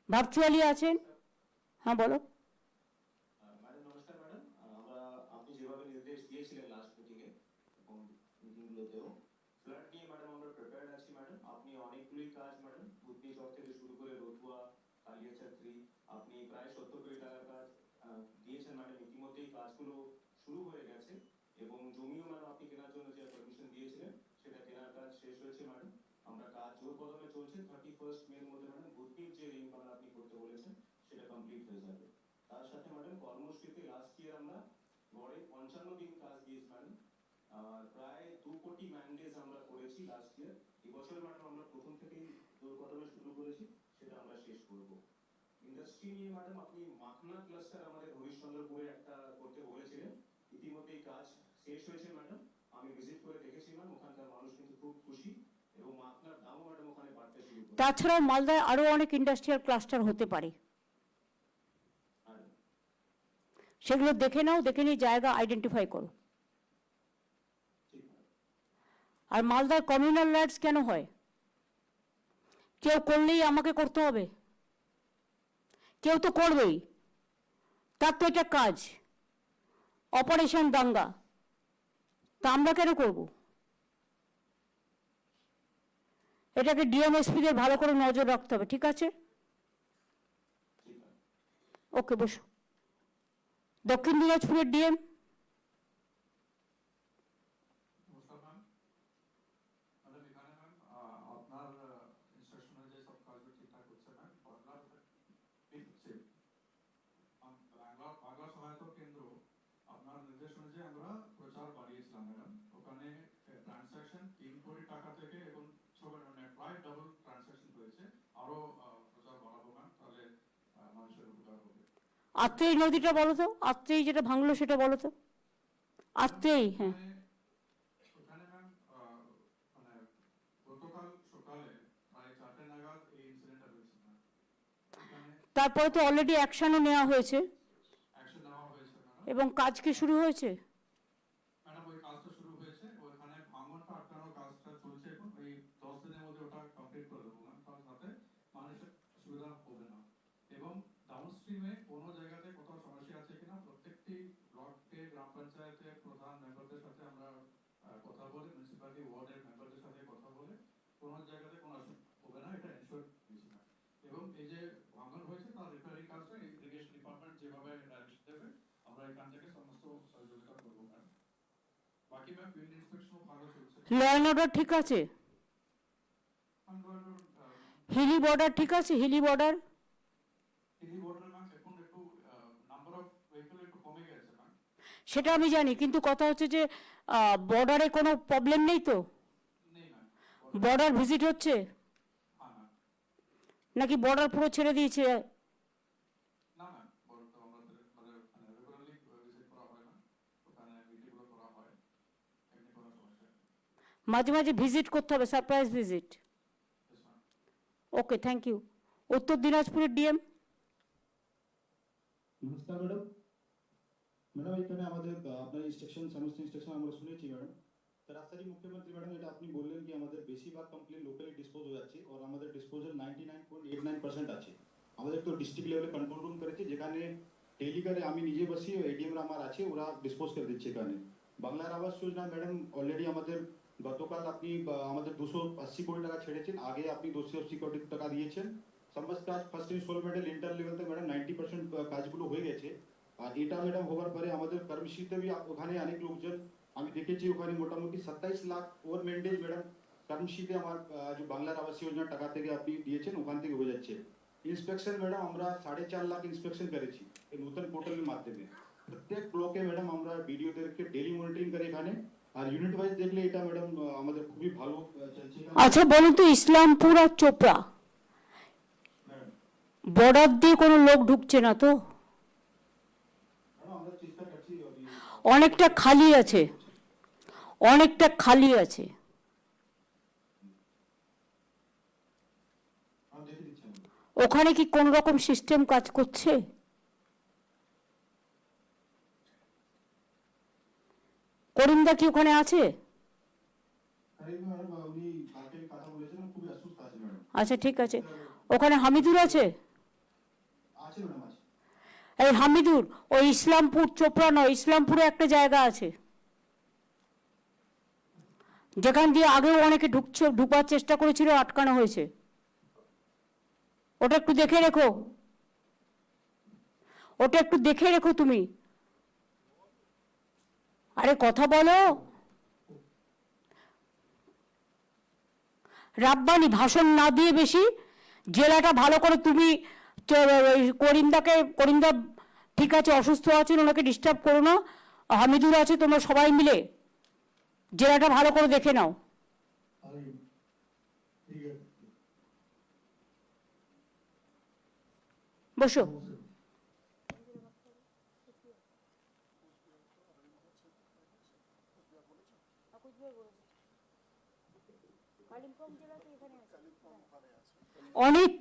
ভার্চুয়ালি আছেন? হ্যাঁ বলো। ম্যাডাম নমস্কার ম্যাডাম, আমরা আপনি যেভাবে নির্দেশ দিয়েছিলেন লাস্ট মিটিংয়ে এবং মিটিংগুলোতেও ফ্লাড নিয়ে ম্যাডাম আমরা প্রিপেয়ার্ড আছি ম্যাডাম। আপনি অনেকগুলি কাজ ম্যাডাম বুদ্ধি চক থেকে শুরু করে রতুয়া, কালিয়াচক 3 আপনি প্রায় 70 কোটি টাকার কাজ দিয়েছেন ম্যাডাম। ইতিমধ্যেই কাজগুলো শুরু হয়ে গেছে এবং জমিও ম্যাডাম আপনি কেনার জন্য যে পারমিশন দিয়েছিলেন সেটা কেনার কাজ শেষ হয়েছে ম্যাডাম। আমরা কাজ জোর কদমে চলছে, 31 মে এর মধ্যে ম্যাডাম বুদ্ধির যে রিং বাংলা আপনি করতে বলেছেন সেটা কমপ্লিট হয়ে যাবে। তার সাথে ম্যাডাম কর্মসূচিতে লাস্ট ইয়ার আমরা গড়ে 55 দিন কাজ দিয়েছি ম্যাডাম, প্রায় 2 কোটি ম্যান্ডেজ আমরা করেছি লাস্ট ইয়ার। এবছর ম্যাডাম আমরা প্রথম থেকেই জোর কদমে শুরু করেছি, সেটা আমরা শেষ করব। ইন্ডাস্ট্রি নিয়ে ম্যাডাম আপনি মাখনা ক্লাস্টার আমাদের হরিশ্চন্দ্রপুরে একটা করতে বলেছিলেন, ইতিমধ্যেই কাজ শেষ হয়েছে ম্যাডাম। আমি ভিজিট করে দেখেছি ম্যাডাম, ওখানকার মানুষ কিন্তু খুব খুশি এবং মাখনার দামও ম্যাডাম ওখানে বাড়তে শুরু করেছে। তাছাড়াও মালদায় আরো অনেক ইন্ডাস্ট্রিয়াল ক্লাস্টার হতে পারে, সেগুলো দেখে নাও, দেখে নিয়ে জায়গা আইডেন্টিফাই করো। আর মালদার কমিউনাল ল্যান্ডস কেন হয়? কেউ করলেই আমাকে করতে হবে? কেউ তো করবেই, তার তো এটা কাজ, অপারেশন দাঙ্গা, তা আমরা কেন করব? এটাকে ডিএমএসপিদের ভালো করে নজর রাখতে হবে, ঠিক আছে? ওকে, বসো। দক্ষিণ দিনাজপুরের ডিএম। আত্রেই নদীটা বলো তো, আত্রেই যেটা ভাঙলো সেটা বলো তো। আত্রেই, হ্যাঁ। তারপরে তো অলরেডি অ্যাকশনও নেওয়া হয়েছে এবং কাজ কি শুরু হয়েছে? ম্যাডাম ওই কাজটা শুরু হয়েছে, ওখানে ভাঙনটা আটকানোর কাজটা চলছে এবং এই 10 দিনের মধ্যে ওটা কমপ্লিট করে দেবো ম্যাম। তার সাথে মানুষের স্ট্রিমে কোনো জায়গাতে কোথাও সমস্যা আছে কিনা প্রত্যেকটি ব্লককে গ্রাম পঞ্চায়েতের প্রধান মেম্বারদের সাথে আমরা কথা বলে, মিউনিসিপ্যালিটি ওয়ার্ডের মেম্বারদের সাথে কথা বলে কোনো জায়গাতে কোনো অসুবিধা হবে না এটা এনশোর দিয়েছি না। এবং এই যে ভাঙন হয়েছে তার রিপেয়ারিং কাজটা ইরিগেশন ডিপার্টমেন্ট যেভাবে ডাইরেকশন দেবে আমরা এখান থেকে সমস্ত সহযোগিতা করবো ম্যাম। বাকি ম্যাম ফিল্ড ইন্সপেকশনও ভালো চলছে। ল অ্যান্ড অর্ডার ঠিক আছে? হিলি বর্ডার ঠিক আছে? Hili border Hili border ma'am এখন একটু নাম্বার অফ ভেহিকল একটু কমে গেছে ম্যাম। সেটা আমি জানি, কিন্তু কথা হচ্ছে যে বর্ডারে কোনো প্রবলেম নেই তো? নেই ম্যাম। বর্ডার ভিজিট হচ্ছে হ্যাঁ ম্যাম। নাকি বর্ডার পুরো ছেড়ে দিয়েছে? না ম্যাম, বড় তো আমাদের রেগুলারলি ভিজিট করা হয় না, ওখানে মিটিংগুলো করা হয়, এমনি কোনো সমস্যা নেই। মাঝে মাঝে ভিজিট করতে হবে, surprise visit. Yes, ma'am. Okay, thank you. উত্তর দিনাজপুরের ডিএম। নমস্কার ম্যাডাম। ম্যাডাম এখানে আমাদের আপনার ইনস্ট্রাকশন, সমস্ত ইনস্ট্রাকশন আমরা শুনেছি ম্যাডাম। তার রাস্তাটি মুখ্যমন্ত্রী ম্যাডাম, এটা আপনি বললেন কি আমাদের বেশিরভাগ কমপ্লেন লোকালি ডিসপোজ হয়ে যাচ্ছে, আর আমাদের ডিসপোজাল 99.89% আছে। আমাদের তো ডিস্ট্রিক্ট লেভেলে কন্ট্রোল রুম করেছে, যেখানে ডেইলি করে আমি নিজে বসি, এডিএম আমার আছে, ওরা ডিসপোজ করে দিচ্ছে এখানে। বাংলার আবাস যোজনা ম্যাডাম অলরেডি আমাদের গতকাল আপনি আমাদের 280 কোটি টাকা ছেড়েছেন, আগে আপনি 280 কোটি টাকা দিয়েছেন। সমস্ত কাজ ফার্স্ট ইনস্টলমেন্টে ইন্টার লেভেলতে ম্যাডাম 90% কাজগুলো হয়ে গেছে। আর এটা ম্যাডাম হওয়ার পরে আমাদের কর্মশীতে ওখানে অনেক লোকজন আমি দেখেছি, ওখানে মোটামুটি 27 লাখ ওভার মেন্টেজ ম্যাডাম কর্মশীতে আমার যে বাংলার আবাস যোজনা টাকা থেকে আপনি দিয়েছেন ওখান থেকে হয়ে যাচ্ছে। ইন্সপেকশন ম্যাডাম আমরা 4.5 লাখ ইন্সপেকশন করেছি এই নতুন পোর্টালের মাধ্যমে। প্রত্যেক ব্লকে ম্যাডাম আমরা ভিডিওদেরকে ডেলি মনিটরিং করে এখানে, আর ইউনিট ওয়াইজ দেখলে এটা ম্যাডাম আমাদের খুবই ভালো চলছে। আচ্ছা বলুন তো, ইসলামপুর আর চোপড়া বর্ডার দিয়ে কোনো লোক ঢুকছে না তো? আমরা চেষ্টা করছি, অনেকটা খালি আছে, অনেকটা খালি আছে। আমরা দেখে দিচ্ছি। ওখানে কি কোন রকম সিস্টেম কাজ করছে? করিমদা কি ওখানে আছে? আরে ম্যাডাম উনি কালকে কথা বলেছিলেন, খুবই অসুস্থ আছে ম্যাডাম। আচ্ছা ঠিক আছে। ওখানে হামিদুর আছে? আছে ম্যাডাম, আছে। এই হামিদুর ওই ইসলামপুর চোপড়া নয়, ইসলামপুরে একটা জায়গা আছে যেখান দিয়ে আগেও অনেকে ঢুকবার চেষ্টা করেছিল, আটকানো হয়েছে। ওটা একটু দেখে রেখো, ওটা একটু দেখে রেখো তুমি। আরে কথা বলো। রাব্বানি ভাষণ না দিয়ে বেশি, জেলাটা ভালো করে তুমি করিমদা ঠিক আছে অসুস্থ আছেন, ওনাকে ডিস্টার্ব করো না। হামিদুর আছে, তোমরা সবাই মিলে জেলাটা ভালো করে দেখে নাও। বসো। অনিত,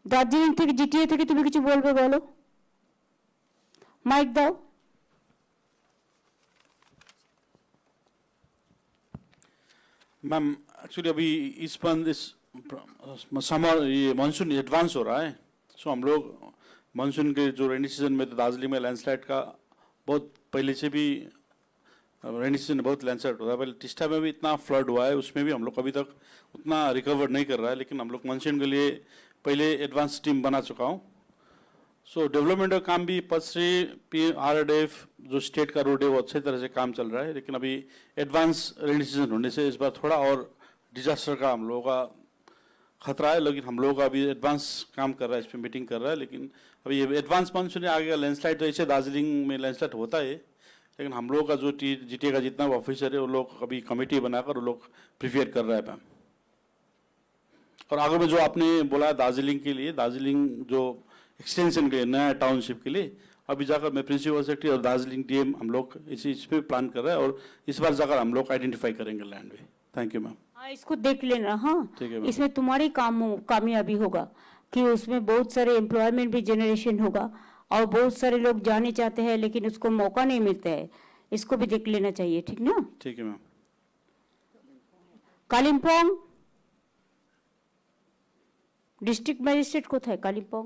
দার্জিলিং থেকে জিটিএ থেকে তুমি কিছু বলবে, বলো। মাইক দাও। मैम एक्चुअली अभी इस समर ये मानसून एडवांस हो रहा है, सो हम लोग मानसून के जो रेनी सीजन में तो दार्जिलिंग में लैंडस्लाइड का बहुत पहले से भी रेनी सीजन में बहुत लैंडस्लाइड होता है। पहले टिस्टा में भी इतना फ्लड हुआ है, उसमें भी हम लोग अभी तक उतना रिकवर नहीं कर रहा है, लेकिन हम लोग मानसून के लिए पहले एडवांस टीम बना चुका हूँ। सो डेवलपमेंट का काम भी पसरी RDF जो स्टेट का रोड है वो अच्छी तरह से काम चल रहा है, लेकिन अभी एडवांस रेनी सीजन होने से इस बार थोड़ा और डिजास्टर का हम लोगों का खतरा है, लेकिन हम लोगों का अभी एडवांस काम कर रहा है, इस पर मीटिंग कर रहा है। लेकिन अभी ये एडवांस मानसून आ गया, लैंडस्लाइड तो ऐसे दार्जिलिंग में लैंडस्लाइड होता है, लेकिन हम लोगों का जो GTA का जितना ऑफिसर है वो लोग अभी कमेटी बनाकर वो लोग प्रिपेयर कर रहा है मैम। और आगे में जो आपने बोला दार्जिलिंग के लिए, दार्जिलिंग जो एक्सटेंशन के नया टाउनशिप के लिए अभी जाकर मैं प्रिंसिपल सेक्रेटरी और दार्जिलिंग DM हम लोग इस पे प्लान कर रहे हैं, और इस बार जाकर हम लोग आइडेंटिफाई करेंगे लैंड में। Thank you ma'am. हाँ, इसको देख लेना। हाँ, ठीक है मैम। इसमें तुम्हारी कामयाबी होगा कि उसमें बहुत सारे एम्प्लॉयमेंट भी जनरेशन होगा, और बहुत सारे लोग जाने चाहते हैं लेकिन उसको मौका नहीं मिलता है। इसको भी देख लेना चाहिए, ठीक ना? ठीक है मैम। কালিম্পং ডিস্ট্রিক্ট ম্যাজিস্ট্রেট কোথায়? কালিম্পং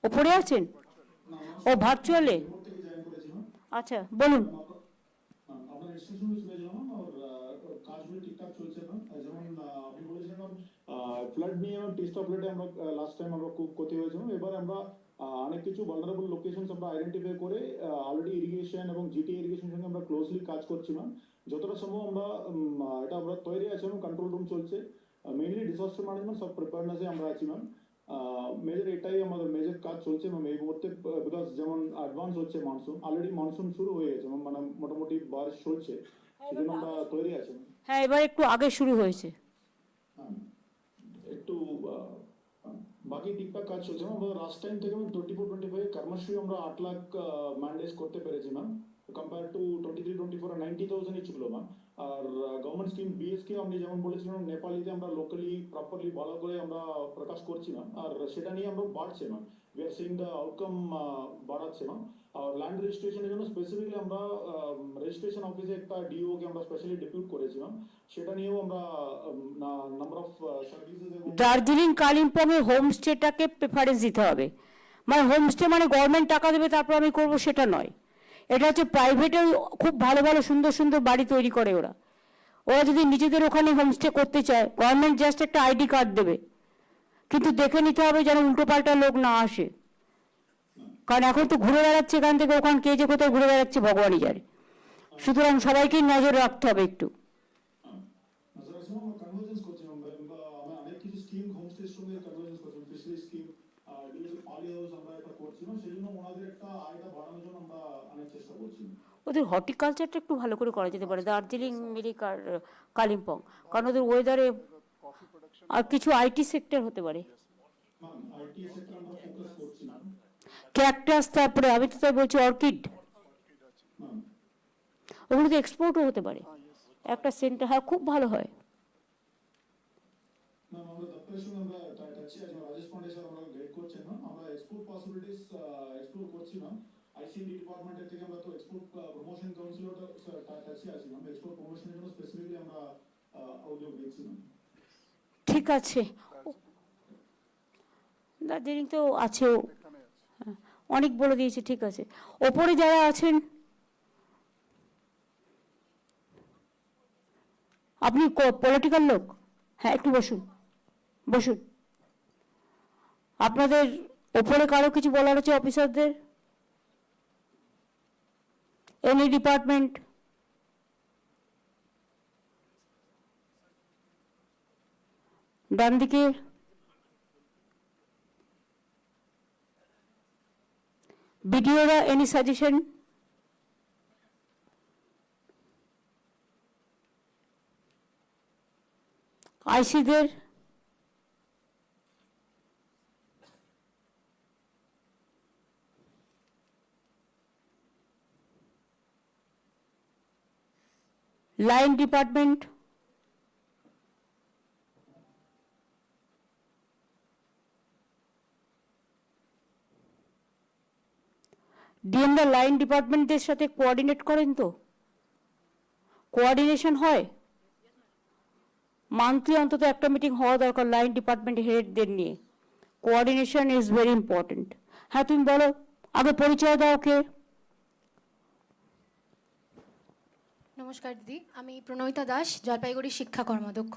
ওপরে আছেন? ও ভার্চুয়ালে? রিমোট থেকে জয়েন করেছি ম্যাম। আচ্ছা বলুন। আপনার ইনস্ট্রাকশন শুনেছিলাম আর কাজগুলো ঠিকঠাক চলছে ম্যাম। যেমন আপনি বলেছিলেন ফ্লাড নিয়ে টেস্ট অফ ফ্লাডে আমরা লাস্ট টাইম আমরা খুব ক্ষতি হয়েছিলাম। এবার আমরা অনেক কিছু ভালনারেবল লোকেশনস আমরা আইডেন্টিফাই করে অলরেডি ইরিগেশন এবং জিটি ইরিগেশন সঙ্গে আমরা ক্লোজলি কাজ করছি ম্যাম। যতটা সম্ভব আমরা এটা আমরা তৈরি আছি এবং কন্ট্রোল রুম চলছে। মেইনলি ডিজাস্টার ম্যানেজমেন্ট সব প্রিপারেডনেসে আমরা আছি ম্যাম। মেজর এটাই আমাদের মেজর কাজ চলছে ম্যাম এই মুহূর্তে, বিকজ যেমন অ্যাডভান্স হচ্ছে মনসুন, অলরেডি মনসুন শুরু হয়ে গেছে ম্যাম, মানে মোটামুটি বারিশ চলছে, সেজন্য আমরা তৈরি আছি ম্যাম। হ্যাঁ এবার একটু আগে শুরু হয়েছে। একটু বাকি ঠিকঠাক কাজ চলছে ম্যাম। লাস্ট টাইম থেকে ম্যাম 24-25 কর্মশ্রী আমরা 8 লাখ ম্যান্ডেজ করতে পেরেছি ম্যাম, কম্পেয়ার টু 23-24 90,000 ছিল ম্যাম। আর গভর্নমেন্ট স্কিম বিএসকে আপনি যেমন বলেছিলেন নেপালিতে আমরা লোকালি প্রপারলি ভালো করে আমরা প্রকাশ করছি ম্যাম, আর সেটা নিয়ে আমরা বাড়ছে ma'am. We are seeing the outcome বাড়াচ্ছে ম্যাম। আর ল্যান্ড রেজিস্ট্রেশনের জন্য স্পেসিফিকলি আমরা রেজিস্ট্রেশন অফিসে একটা ডিওকে আমরা স্পেশালি ডেপুট করেছি ম্যাম, সেটা নিয়েও আমরা নাম্বার অফ সার্ভিসেস এবং দার্জিলিং কালিম্পং এর হোমস্টেটাকে প্রেফারেন্স দিতে হবে। মানে হোমস্টে মানে গভর্নমেন্ট টাকা দেবে তারপর আমি করব সেটা নয়। এটা হচ্ছে প্রাইভেটে খুব ভালো ভালো সুন্দর সুন্দর বাড়ি তৈরি করে ওরা। ওরা যদি নিজেদের ওখানে হোমস্টে করতে চায় গভর্নমেন্ট জাস্ট একটা আইডি কার্ড দেবে, কিন্তু দেখে নিতে হবে যেন উল্টোপাল্টা লোক না আসে। কারণ এখন তো ঘুরে বেড়াচ্ছে এখান থেকে ওখান, কে যে কোথায় ঘুরে বেড়াচ্ছে ভগবানই জানে। সুতরাং সবাইকেই নজর রাখতে হবে একটু। কনভার্জেন্স করছি আমরা অনেক কিছু স্কিম হোমস্টের সঙ্গে কনভার্জেন্স করছি, ফিশারি স্কিম পলি হাউস আমরা এটা করছি না, সেই জন্য ওনাদের একটা আয়টা বাড়ানোর জন্য আমরা অনেক চেষ্টা করছি। ওদের হর্টিকালচারটা একটু ভালো করে করা যেতে পারে দার্জিলিং মিরিক আর কালিম্পং, কারণ ওদের ওয়েদারে। আর কিছু আইটি সেক্টর হতে পারে, ম্যাম আইটি সেক্টর আমরা ফোকাস করছি না ক্যাকটাস, তারপরে আমি তো তাই বলছি অর্কিড, ম্যাম। ওগুলো তো এক্সপোর্টও হতে পারে। একটা সেন্টার হ্যাঁ খুব ভালো হয়। ম্যাম আমরা দপ্তরের সঙ্গে আমরা টাচে আছি, রাজেশ পান্ডে স্যার আমরা গাইড করছেন ম্যাম। আমরা এক্সপোর্ট পসিবিলিটিস এক্সপ্লোর করছি ম্যাম। আইসিএনডি ডিপার্টমেন্টের থেকে আমরা তো এক্সপোর্ট প্রমোশন কাউন্সিলরটা টাচে আছি ম্যাম। এক্সপোর্ট প্রমোশনের জন্য স্পেসিফিকলি আমরা উদ্যোগ নিচ্ছি ম্যাম। ঠিক আছে, দার্জিলিং তো আছেও, হ্যাঁ, অনেক বলে দিয়েছে। ঠিক আছে, ওপরে যারা আছেন আপনি পলিটিক্যাল লোক, হ্যাঁ একটু বসুন বসুন। আপনাদের ওপরে কারো কিছু বলার আছে অফিসারদের? Any department? ডান দিকে বিডিওরা, এনি সাজেশন? আইসিদের? Line department? ডিএমরা লাইন ডিপার্টমেন্টদের সাথে কোঅর্ডিনেট করেন তো? কোঅর্ডিনেশন হয়? মান্থলি অন্তত একটা মিটিং হওয়া দরকার লাইন ডিপার্টমেন্ট হেডদের নিয়ে। Coordination is very important. হ্যাঁ তুমি বলো, আগে পরিচয় দাও। কে? নমস্কার দিদি, আমি প্রণয়িতা দাস, জলপাইগুড়ি শিক্ষা কর্মাধ্যক্ষ।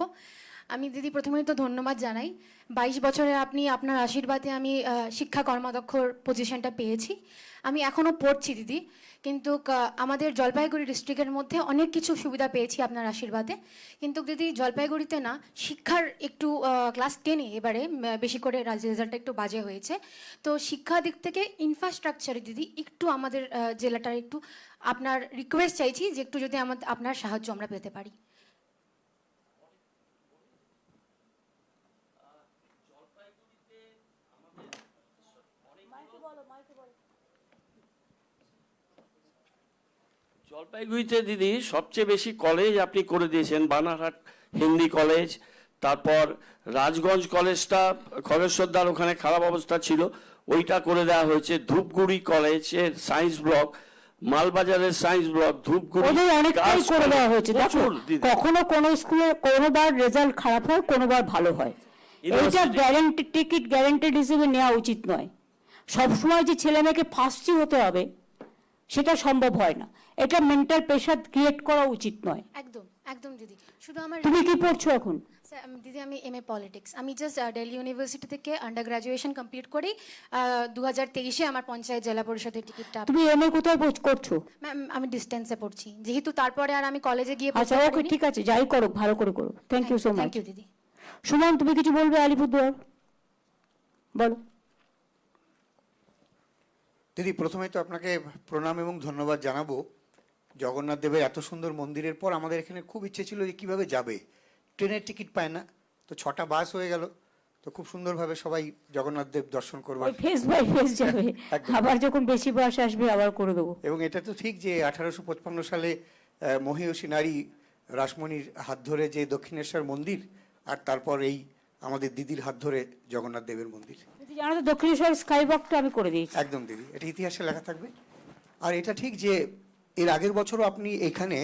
আমি দিদি প্রথমেই তো ধন্যবাদ জানাই। 22 বছরে আপনি আপনার আশীর্বাদে আমি শিক্ষা কর্মাধ্যক্ষর পজিশনটা পেয়েছি। আমি এখনও পড়ছি দিদি, কিন্তু আমাদের জলপাইগুড়ি ডিস্ট্রিক্টের মধ্যে অনেক কিছু সুবিধা পেয়েছি আপনার আশীর্বাদে। কিন্তু দিদি জলপাইগুড়িতে না শিক্ষার একটু ক্লাস 10-এ এবারে বেশি করে রেজাল্টটা একটু বাজে হয়েছে। তো শিক্ষা দিক থেকে ইনফ্রাস্ট্রাকচারে দিদি একটু আমাদের জেলাটার একটু আপনার রিকোয়েস্ট চাইছি যে একটু যদি আপনার সাহায্য আমরা পেতে পারি। জলপাইগুড়িতে দিদি সবচেয়ে বেশি কলেজ আপনি করে দিয়েছেন। বানারহাট হিন্দি কলেজ, তারপর রাজগঞ্জ কলেজটা খগেশ্বরদার ওখানে খারাপ অবস্থা ছিল, ওইটা করে দেওয়া হয়েছে। ধূপগুড়ি কলেজের সায়েন্স ব্লক, মালবাজারের সায়েন্স ব্লক, ধূপগুড়ি ওদের অনেকটাই করে দেওয়া হয়েছে। দেখো কখনো কোনো স্কুলে কোনোবার রেজাল্ট খারাপ হয়, কোনোবার ভালো হয়। এটা গ্যারান্টি টিকিট গ্যারান্টেড হিসেবে নেওয়া উচিত নয়। সবসময় যে ছেলে মেয়েকে ফার্স্টই হতে হবে সেটা সম্ভব হয় না। এটা মেন্টাল প্রেশার ক্রিয়েট করা উচিত নয়। একদম একদম দিদি, শুধু আমার তুমি কি পড়ছো এখন? দিদি আমি এমএ পলিটিক্স, আমি জাস্ট দিল্লি ইউনিভার্সিটি থেকে আন্ডার গ্রাজুয়েশন কমপ্লিট করি। 2023-এ আমার পঞ্চায়েত জেলা পরিষদের টিকিটটা। তুমি এমএ কোথায় করছো? ম্যাম আমি ডিস্টেন্সে পড়ছি, যেহেতু তারপরে আর আমি কলেজে গিয়ে আচ্ছা ওকে, ঠিক আছে, যাই করো ভালো করে করো। Thank you so much. Thank you দিদি। সুমন, তুমি কিছু বলবে আলিপুরদুয়ার? বলো। দিদি, প্রথমে তো আপনাকে প্রণাম এবং ধন্যবাদ জানাবো। জগন্নাথ দেবের এত সুন্দর মন্দিরের পর আমাদের এখানে খুব ইচ্ছে ছিল যে কীভাবে যাবে, ট্রেনের টিকিট পায় না, তো 6টা বাস হয়ে গেল, তো খুব সুন্দরভাবে সবাই জগন্নাথ দেব দর্শন করবার। ফেস বাই ফেস যাবে, আবার যখন বেশি বাস আসবে আবার করে দেবো। এবং এটা তো ঠিক যে 1855 সালে মহিষী নারী রাসমণির হাত ধরে যে দক্ষিণেশ্বর মন্দির, আর তারপর এই আমাদের দিদির হাত ধরে জগন্নাথ দেবের মন্দির। জানো তো দক্ষিণেশ্বর স্কাইওয়াকটা আমি করে দিয়েছি। একদম দিদি, এটা ইতিহাসে লেখা থাকবে। আর এটা ঠিক যে এর আগের বছরও আপনি এখানে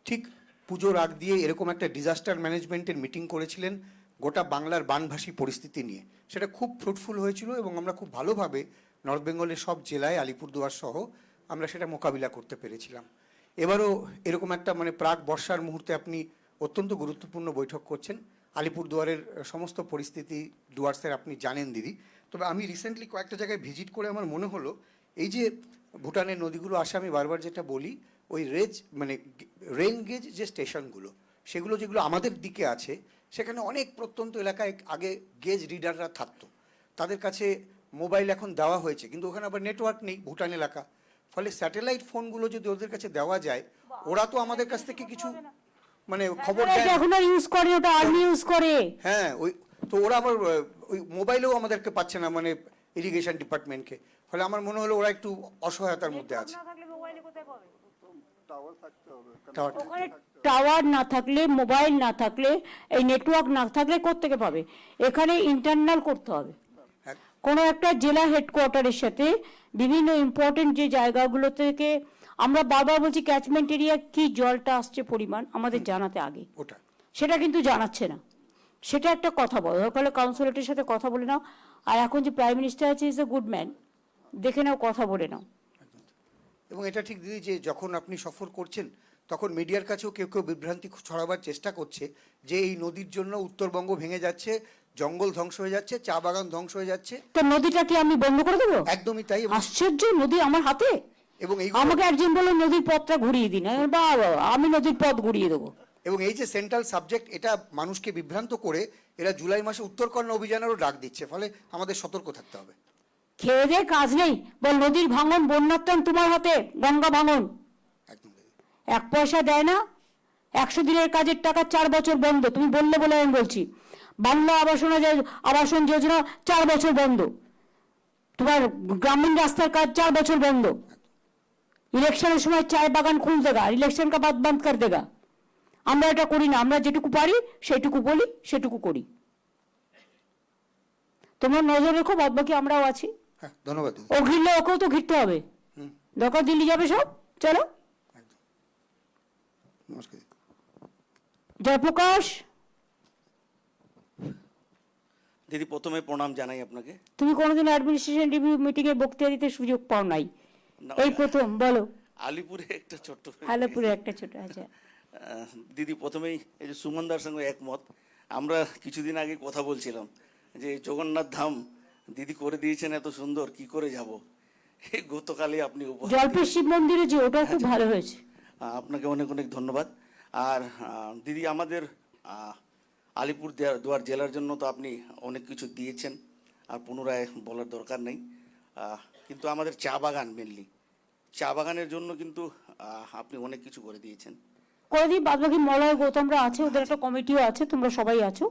ঠিক পুজোর আগ দিয়ে এরকম একটা ডিজাস্টার ম্যানেজমেন্টের মিটিং করেছিলেন গোটা বাংলার বানভাসী পরিস্থিতি নিয়ে। সেটা খুব ফ্রুটফুল হয়েছিল এবং আমরা খুব ভালোভাবে নর্থ বেঙ্গলের সব জেলায়, আলিপুরদুয়ার সহ আমরা সেটা মোকাবিলা করতে পেরেছিলাম। এবারও এরকম একটা মানে প্রাক বর্ষার মুহূর্তে আপনি অত্যন্ত গুরুত্বপূর্ণ বৈঠক করছেন। আলিপুরদুয়ারের সমস্ত পরিস্থিতি ডুয়ার্সের আপনি জানেন দিদি। তবে আমি রিসেন্টলি কয়েকটা জায়গায় ভিজিট করে আমার মনে হলো এই যে ভুটানের নদীগুলো আসে, আমি বারবার যেটা বলি ওই রেন গেজ যে স্টেশনগুলো, সেগুলো যেগুলো আমাদের দিকে আছে, সেখানে অনেক প্রত্যন্ত এলাকায় আগে গেজ রিডাররা থাকতো, তাদের কাছে মোবাইল এখন দেওয়া হয়েছে, কিন্তু ওখানে আবার নেটওয়ার্ক নেই ভুটান এলাকা। ফলে স্যাটেলাইট ফোনগুলো যদি ওদের কাছে দেওয়া যায়, ওরা তো আমাদের কাছ থেকে কিছু মানে খবর দেয়। এখন আর ইউজ করে, ওটা আর্মি ইউজ করে। হ্যাঁ, ওই তো ওরা আবার ওই মোবাইলেও আমাদেরকে পাচ্ছে না, মানে ইরিগেশন ডিপার্টমেন্টকে। ফলে আমার মনে হলো ওরা একটু অসহায়তার মধ্যে আছে। টাওয়ার না থাকলে, মোবাইল না থাকলে, এই নেটওয়ার্ক না থাকলে কোত্থেকে পাবে? এখানে ইন্টারনাল করতে হবে। কোনো একটা জেলা হেডকোয়ার্টারের সাথে বিভিন্ন ইম্পর্টেন্ট যে জায়গাগুলো থেকে আমরা বারবার বলছি ক্যাচমেন্ট এরিয়া কি জলটা আসছে পরিমাণ আমাদের জানাতে আগে, ওটা সেটা কিন্তু জানাচ্ছে না। সেটা একটা কথা বলো, তাহলে কাউন্সিলরের সাথে কথা বলে নাও। আর এখন যে প্রাইম মিনিস্টার আছে, ইজ এ গুড ম্যান, দেখে নাও, কথা বলে নাও। এবং এটা ঠিক দিদি যে যখন আপনি সফর করছেন তখন মিডিয়ার কাছেও কেউ কেউ বিভ্রান্তি ছড়াবার চেষ্টা করছে যে এই নদীর জন্য উত্তরবঙ্গ ভেঙে যাচ্ছে, জঙ্গল ধ্বংস হয়ে যাচ্ছে, চা বাগান ধ্বংস হয়ে যাচ্ছে। তো নদীটা কি আমি বন্ধ করে দেবো? একদমই তাই। আশ্চর্য, নদী আমার হাতে। এবং আমাকে একজন বলে নদীর পথটা ঘুরিয়ে দিন, আমি নদীর পথ ঘুরিয়ে দেবো। এবং এই যে সেন্ট্রাল সাবজেক্ট, এটা মানুষকে বিভ্রান্ত করে এরা জুলাই মাসে উত্তরকন্যা অভিযানেরও ডাক দিচ্ছে। ফলে আমাদের সতর্ক থাকতে হবে। খেয়ে দিয়ে কাজ নেই, বল নদীর ভাঙন, বন্যার টান তোমার হাতে, গঙ্গা ভাঙন। একদম 1 পয়সা দেয় না, 100 দিনের কাজের টাকা 4 বছর বন্ধ। তুমি বললে বলে আমি বলছি, বাংলা আবাসন যোজনা 4 বছর বন্ধ, তোমার গ্রামীণ রাস্তার কাজ 4 বছর বন্ধ। ইলেকশনের সময় চায় বাগান খুল দেগা, ইলেকশন কা বাদ বন্ধ কর দেগা। আমরা এটা করি না, আমরা যেটুকু পারি সেটুকু বলি, সেটুকু করি। তোমরা নজর রেখো, বাদ বাকি আমরাও আছি। হ্যাঁ, ধন্যবাদ। ও ঘিরলে ওকেও তো ঘিরতে হবে, দরকার দিল্লি যাবে সব। চলো, নমস্কার। জয়প্রকাশ। দিদি প্রথমে প্রণাম জানাই আপনাকে। তুমি কোনোদিন অ্যাডমিনিস্ট্রেশন রিভিউ মিটিং এ বক্তৃতা দিতে সুযোগ পাও নাই, এই প্রথম। বলো। আলিপুরে একটা ছোট্ট, আলিপুরে একটা ছোট। আচ্ছা দিদি প্রথমেই এই যে সুমনদার সঙ্গে একমত। আমরা কিছুদিন আগে কথা বলছিলাম যে জগন্নাথ ধাম দিদি করে দিয়েছেন এত সুন্দর, কি করে যাব। এই গতকালই আপনি জলপেশ শিব মন্দিরে যে, ওটাও খুব ভালো হয়েছে। আপনাকে অনেক অনেক ধন্যবাদ। আর দিদি আমাদের আলিপুরদুয়ার জেলার জন্য তো আপনি অনেক কিছু দিয়েছেন, আর পুনরায় বলার দরকার নেই। কিন্তু আমাদের চা বাগান, মেনলি চা বাগানের জন্য কিন্তু আপনি অনেক কিছু করে দিয়েছেন। করে দিই, বাদ বাকি মলয় গৌতমরা আছে, ওদের একটা কমিটিও আছে, তোমরা সবাই আছো,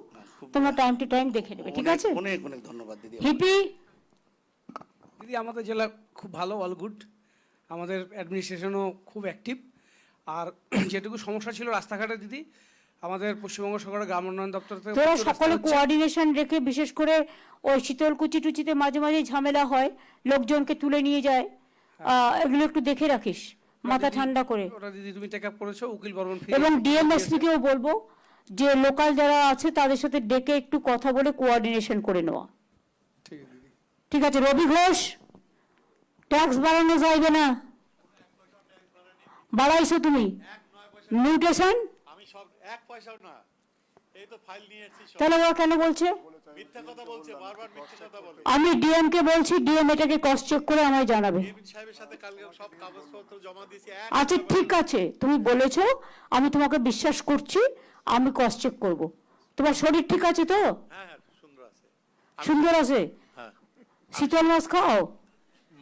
তোমরা টাইম টু টাইম দেখে নেবে, ঠিক আছে? অনেক অনেক ধন্যবাদ দিদি। হিপি। দিদি আমাদের জেলা খুব ভালো, অল গুড। আমাদের অ্যাডমিনিস্ট্রেশনও খুব অ্যাক্টিভ। আর যেটুকু সমস্যা ছিল রাস্তাঘাটে দিদি, আমাদের পশ্চিমবঙ্গ সরকারের গ্রাম উন্নয়ন দপ্তর থেকে তোরা সকলে কোঅর্ডিনেশন রেখে, বিশেষ করে ওই শীতলকুচি টুচিতে মাঝে মাঝে ঝামেলা হয়, লোকজনকে তুলে নিয়ে যায়, এগুলো একটু দেখে রাখিস, মাথা ঠান্ডা করে। ওটা দিদি তুমি টেক আপ করেছো, উকিল বর্মন। এবং ডিএমএসপি কেও বলবো যে লোকাল যারা আছে তাদের সাথে ডেকে একটু কথা বলে কোঅর্ডিনেশন করে নেওয়া। ঠিক আছে। রবি ঘোষ। ট্যাক্স বাড়ানো যাইবে না, বাড়াইছো তুমি। মিউটেশন আমি সব এক পয়সাও না, এই তো ফাইল নিয়ে এসেছি সব। তাহলে ওরা কেন বলছে? মিথ্যা কথা বলছে, বারবার মিথ্যা কথা বলে। আমি ডিএম কে বলছি, ডিএম এটাকে ক্রস চেক করে আমায় জানাবে। এমপি সাহেবের সাথে কালকে সব কাগজপত্র জমা দিয়েছি। আচ্ছা ঠিক আছে, তুমি বলেছো, আমি তোমাকে বিশ্বাস করছি, আমি ক্রস চেক করব। তোমার শরীর ঠিক আছে তো? হ্যাঁ হ্যাঁ, সুন্দর আছে। সুন্দর আছে? হ্যাঁ, শীতল মাছ খাও?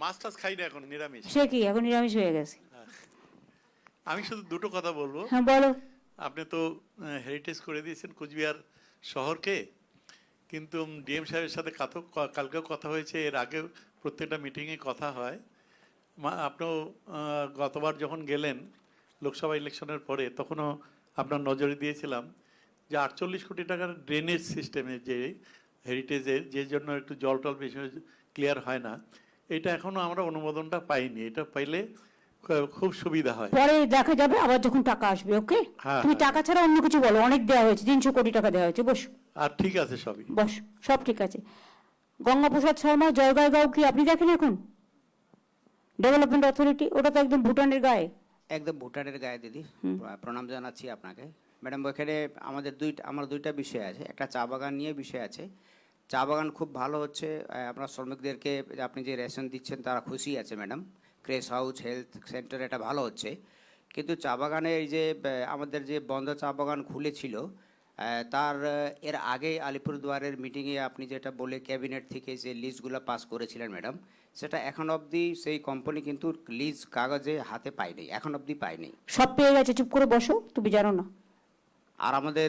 মাছ টাছ খাই না এখন, নিরামিষ। সে কি এখন নিরামিষ হয়ে গেছে? আমি শুধু দুটো কথা বলবো। হ্যাঁ বলো। আপনি তো হেরিটেজ করে দিয়েছেন কোচবিহার শহরকে, কিন্তু ডিএম সাহেবের সাথে কালকেও কথা হয়েছে, এর আগেও প্রত্যেকটা মিটিংয়ে কথা হয়। আপনিও গতবার যখন গেলেন লোকসভা ইলেকশনের পরে, তখনও আপনার নজরে দিয়েছিলাম যে 48 কোটি টাকার ড্রেনেজ সিস্টেমে যে হেরিটেজের, যে জন্য একটু জল টল বেশি ক্লিয়ার হয় না, এটা এখনও আমরা অনুমোদনটা পাইনি। এটা পাইলে খুব সুবিধা হয়। পরে দেখা যাবে আবার যখন টাকা আসবে। ওকে, হ্যাঁ, তুমি হ্যাঁ। টাকা ছাড়া অন্য কিছু বলো। অনেক দেওয়া হয়েছে, 300 কোটি টাকা দেওয়া হয়েছে। বস আর ঠিক আছে সবই। বস, সব ঠিক আছে। গঙ্গাপ্রসাদ শর্মা জয়গাঁও কি আপনি দেখেন এখন? ডেভেলপমেন্ট অথরিটি, ওটা তো একদম ভুটানের গায়ে। একদম ভুটানের গায়ে দিদি, প্রণাম জানাচ্ছি আপনাকে। ম্যাডাম ওখানে আমার দুইটা বিষয় আছে। একটা চা বাগান নিয়ে বিষয় আছে। চা বাগান খুব ভালো হচ্ছে, আপনার শ্রমিকদেরকে আপনি যে রেশন দিচ্ছেন তারা খুশি আছে madam. Craze house, health centre, এটা ভালো হচ্ছে। কিন্তু চা বাগানে এই যে আমাদের যে বন্ধ চা বাগান খুলেছিল, তার এর আগে আলিপুরদুয়ারের মিটিংয়ে আপনি যেটা বলে ক্যাবিনেট থেকে যে লিস্টগুলো পাস করেছিলেন ম্যাডাম, সেটা এখন অবধি সেই কোম্পানি কিন্তু লিজ কাগজে হাতে পায়নি, এখন অবধি পায়নি। সব পেয়ে গেছে, চুপ করে বসো, তুমি জানো না। আর আমাদের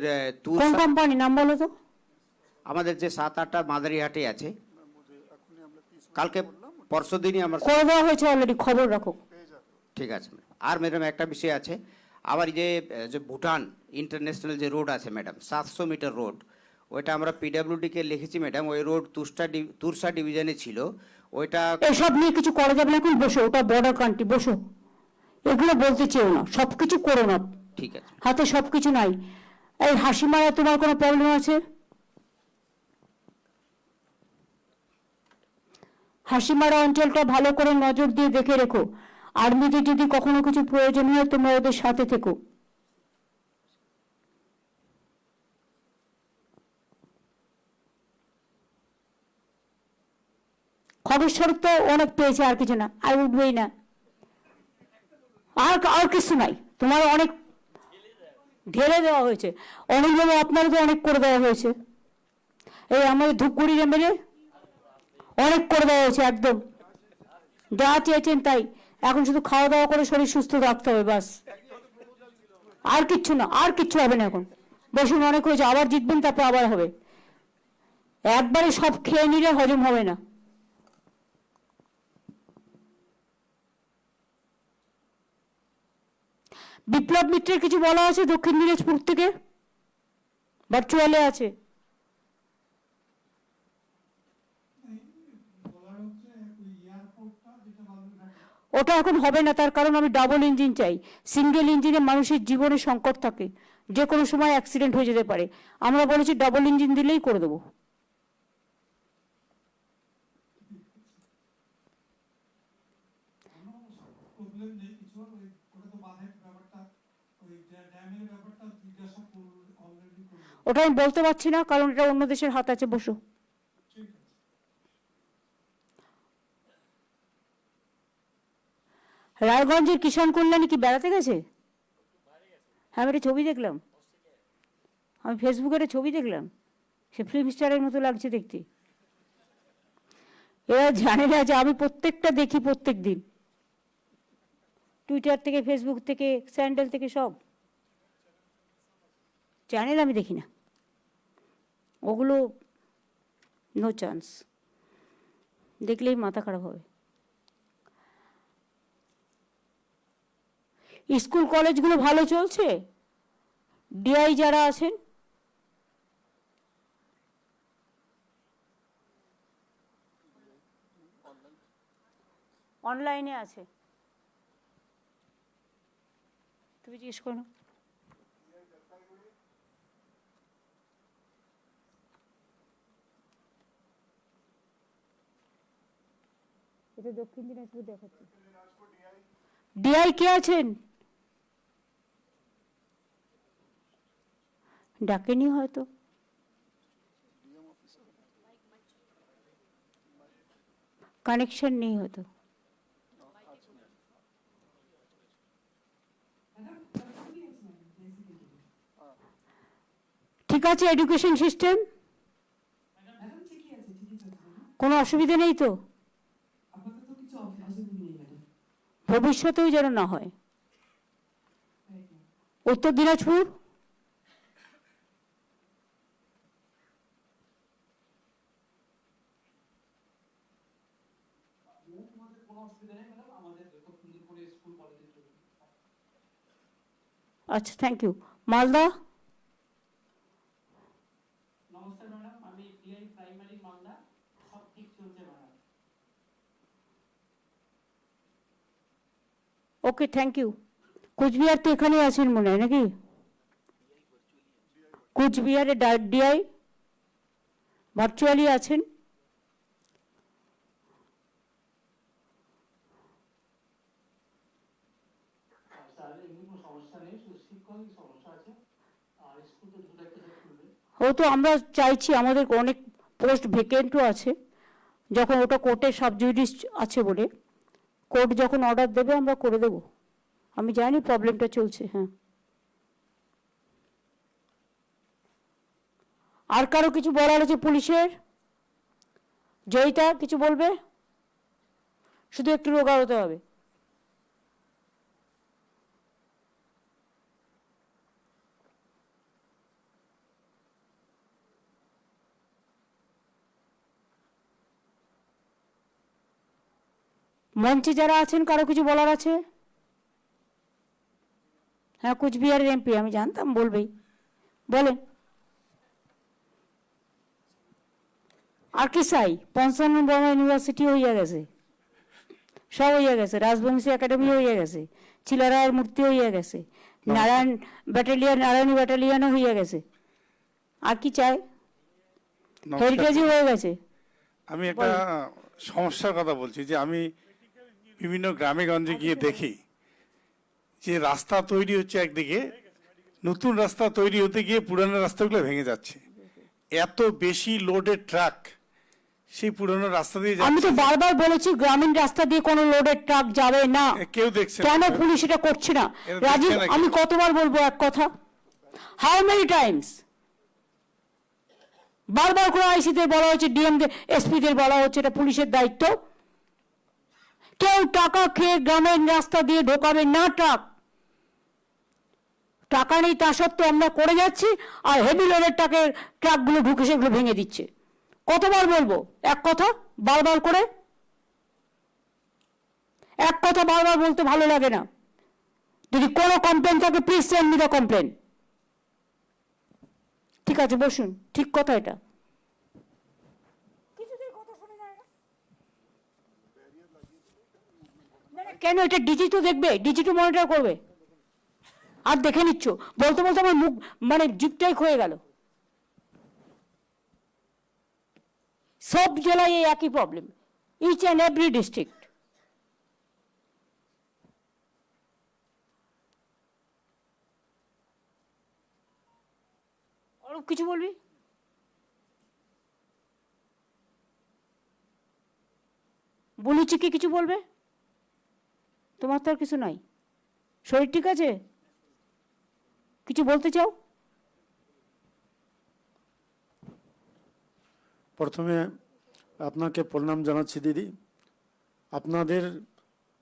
কোন কোম্পানি নাম বলো তো? আমাদের যে 7-8টা মাদারিহাটে আছে, কালকে পরশু দিনই আমার করে দেওয়া হয়েছে অলরেডি, খবর রাখো। ঠিক আছে। আর ম্যাডাম একটা বিষয় আছে, আবার যে ভুটান ইন্টারন্যাশনাল যে রোড আছে ম্যাডাম, 700 মিটার রোড, ওইটা আমরা পিডাব্লিউডিকে লিখেছি ম্যাডাম। ওই রোড তুরসা ডিভিশনে ছিল, ওইটা এসব নিয়ে কিছু করা যাবে না এখন, বসো। ওটা বর্ডার কান্ট্রি, বসো। এগুলো বলতে চেও না, সবকিছু করো না। ঠিক আছে। হাতে সবকিছু নাই। এই হাসি মারা তোমার কোনো প্রবলেম আছে? হাসিমারা অঞ্চলটা ভালো করে নজর দিয়ে দেখে রেখো। আর্মিতে যদি কখনো কিছু প্রয়োজন হয় তোমরা ওদের সাথে থেকো। খবর তো অনেক পেয়েছে, আর কিছু না, আর উঠবেই না। আর কিছু নাই, তোমার অনেক ঢেলে দেওয়া হয়েছে। অনেকভাবে আপনারও তো অনেক করে দেওয়া হয়েছে। এই আমাদের ধূপগুড়ি এমএলএ অনেক করে দেওয়া হয়েছে, একদম যা চেয়েছেন তাই। এখন শুধু খাওয়া দাওয়া করে শরীর সুস্থ রাখতে হবে, বাস। আর কিচ্ছু না, আর কিচ্ছু হবে না এখন। বসুন, অনেক হয়েছে, আবার জিতবেন, তারপর আবার হবে। একবারে সব খেয়ে নিলে হজম হবে না। বিপ্লব মিত্রের কিছু বলা আছে দক্ষিণ দিনাজপুর থেকে? ভার্চুয়ালে আছে। ওটা এখন হবে না, তার কারণ আমি ডাবল ইঞ্জিন চাই। সিঙ্গেল ইঞ্জিনে মানুষের জীবনে সংকট থাকে, যে কোনো সময় অ্যাক্সিডেন্ট হয়ে যেতে পারে। আমরা বলেছি ডাবল ইঞ্জিন দিলেই করে দেবো। ওটা আমি বলতে পারছি না, কারণ এটা অন্য দেশের হাত আছে। বসো। রায়গঞ্জের কিষাণ কল্যাণী কি বেড়াতে গেছে? হ্যাঁ, আমি একটা ছবি দেখলাম, আমি ফেসবুকে একটা ছবি দেখলাম, সে ফিল্ম স্টারের মতো লাগছে দেখতে। এরা জানে না যে আমি প্রত্যেকটা দেখি, প্রত্যেক দিন, টুইটার থেকে, ফেসবুক থেকে, স্যান্ডেল থেকে, সব চ্যানেল আমি দেখি না। ওগুলো নো চান্স, দেখলেই মাথা খারাপ হবে। স্কুল কলেজগুলো ভালো চলছে? ডিআই যারা আছেন, অনলাইনে আছে, তুমি জিজ্ঞেস করো না। এটা দক্ষিণ দিনাজপুর দেখাচ্ছে। ডিআই কে আছেন? ডাকেনি হয়তো। কানেকশন নেই হয়তো। ঠিক আছে, এডুকেশন সিস্টেম কোনো অসুবিধা নেই তো? ভবিষ্যতেও যেন না হয়। উত্তর দিনাজপুর আচ্ছা, থ্যাংক ইউ। মালদা? নমস্কার ম্যাডাম, আমি ডিআই প্রাইমারি মালদা, সব ঠিক চলছে madam. Okay, thank you. Cooch Behar তো এখানে আছেন মনে হয় নাকি? কোচবিহারে ডিআই ভার্চুয়ালি আছেন। ও তো আমরা চাইছি, আমাদের অনেক পোস্ট ভ্যাকেন্টও আছে, যখন ওটা কোর্টে সাবজুডিস আছে বলে কোর্ট যখন অর্ডার দেবে আমরা করে দেব। আমি জানি প্রবলেমটা চলছে। হ্যাঁ, আর কারো কিছু বলার আছে পুলিশের? জয়িতা কিছু বলবে? শুধু একটু রোগা হতে হবে। মঞ্চে যারা আছেন কারো কিছু বলার আছে? হ্যাঁ, কোচবিহারের এমপি, আমি জানতাম বলবেই। বলেন। আর কি চাই? পঞ্চানন বর্মা ইউনিভার্সিটি হইয়া গেছে, সব হইয়া গেছে, রাজবংশী একাডেমি হইয়া গেছে, চিলারায়ের মূর্তি হইয়া গেছে, নারায়ণ ব্যাটালিয়ন, নারায়ণী ব্যাটালিয়নও হইয়া গেছে। আর কি চাই? হেরিটেজও হয়ে গেছে। আমি একটা সমস্যার কথা বলছি, যে আমি বিভিন্ন গ্রামে গঞ্জে গিয়ে দেখি যে রাস্তা তৈরি হচ্ছে একদিকে, নতুন রাস্তা তৈরি হতে গিয়ে পুরানো রাস্তাগুলো ভেঙে যাচ্ছে। এত বেশি লোডের ট্রাক সেই পুরানো রাস্তা দিয়ে আমি তো বারবার বলেছি গ্রামীণ রাস্তা দিয়ে কোনো লোডের ট্রাক যাবে না। কেউ দেখছে কেন পুলিশ এটা করছে না? রাজীব, আমি কতবার বলবো এক কথা? How many Times? বারবার করে আইসিদের বলা হচ্ছে, ডিএমদের, এসপিদের বলা হচ্ছে এটা পুলিশের দায়িত্ব। কেউ টাকা খেয়ে গ্রামের রাস্তা দিয়ে ঢোকাবে না ট্রাক। টাকা নেই তা সত্ত্বেও আমরা করে যাচ্ছি, আর হেভি লোডের ট্রাকগুলো ঢুকে সেগুলো ভেঙে দিচ্ছে। কতবার বলবো এক কথা বারবার করে? এক কথা বারবার বলতে ভালো লাগে না। যদি কোনো কমপ্লেন থাকে please send me the complain. ঠিক আছে, বসুন। ঠিক কথা এটা। কেন? এটা ডিজি তো দেখবে, ডিজি তো মনিটর করবে। আর দেখে নিচ্ছ, বলতে বলতে আমার মুখ মানে জিপটাই ক্ষয়ে গেল। সব জেলায় এই একই problem, each and every district. Arup কিছু বলবি? বলেছি কি কিছু বলবে? তোমার তো আর কিছু নাই, শরীর ঠিক আছে? কিছু বলতে চাও? প্রথমে আপনাকে প্রণাম জানাচ্ছি দিদি। আপনাদের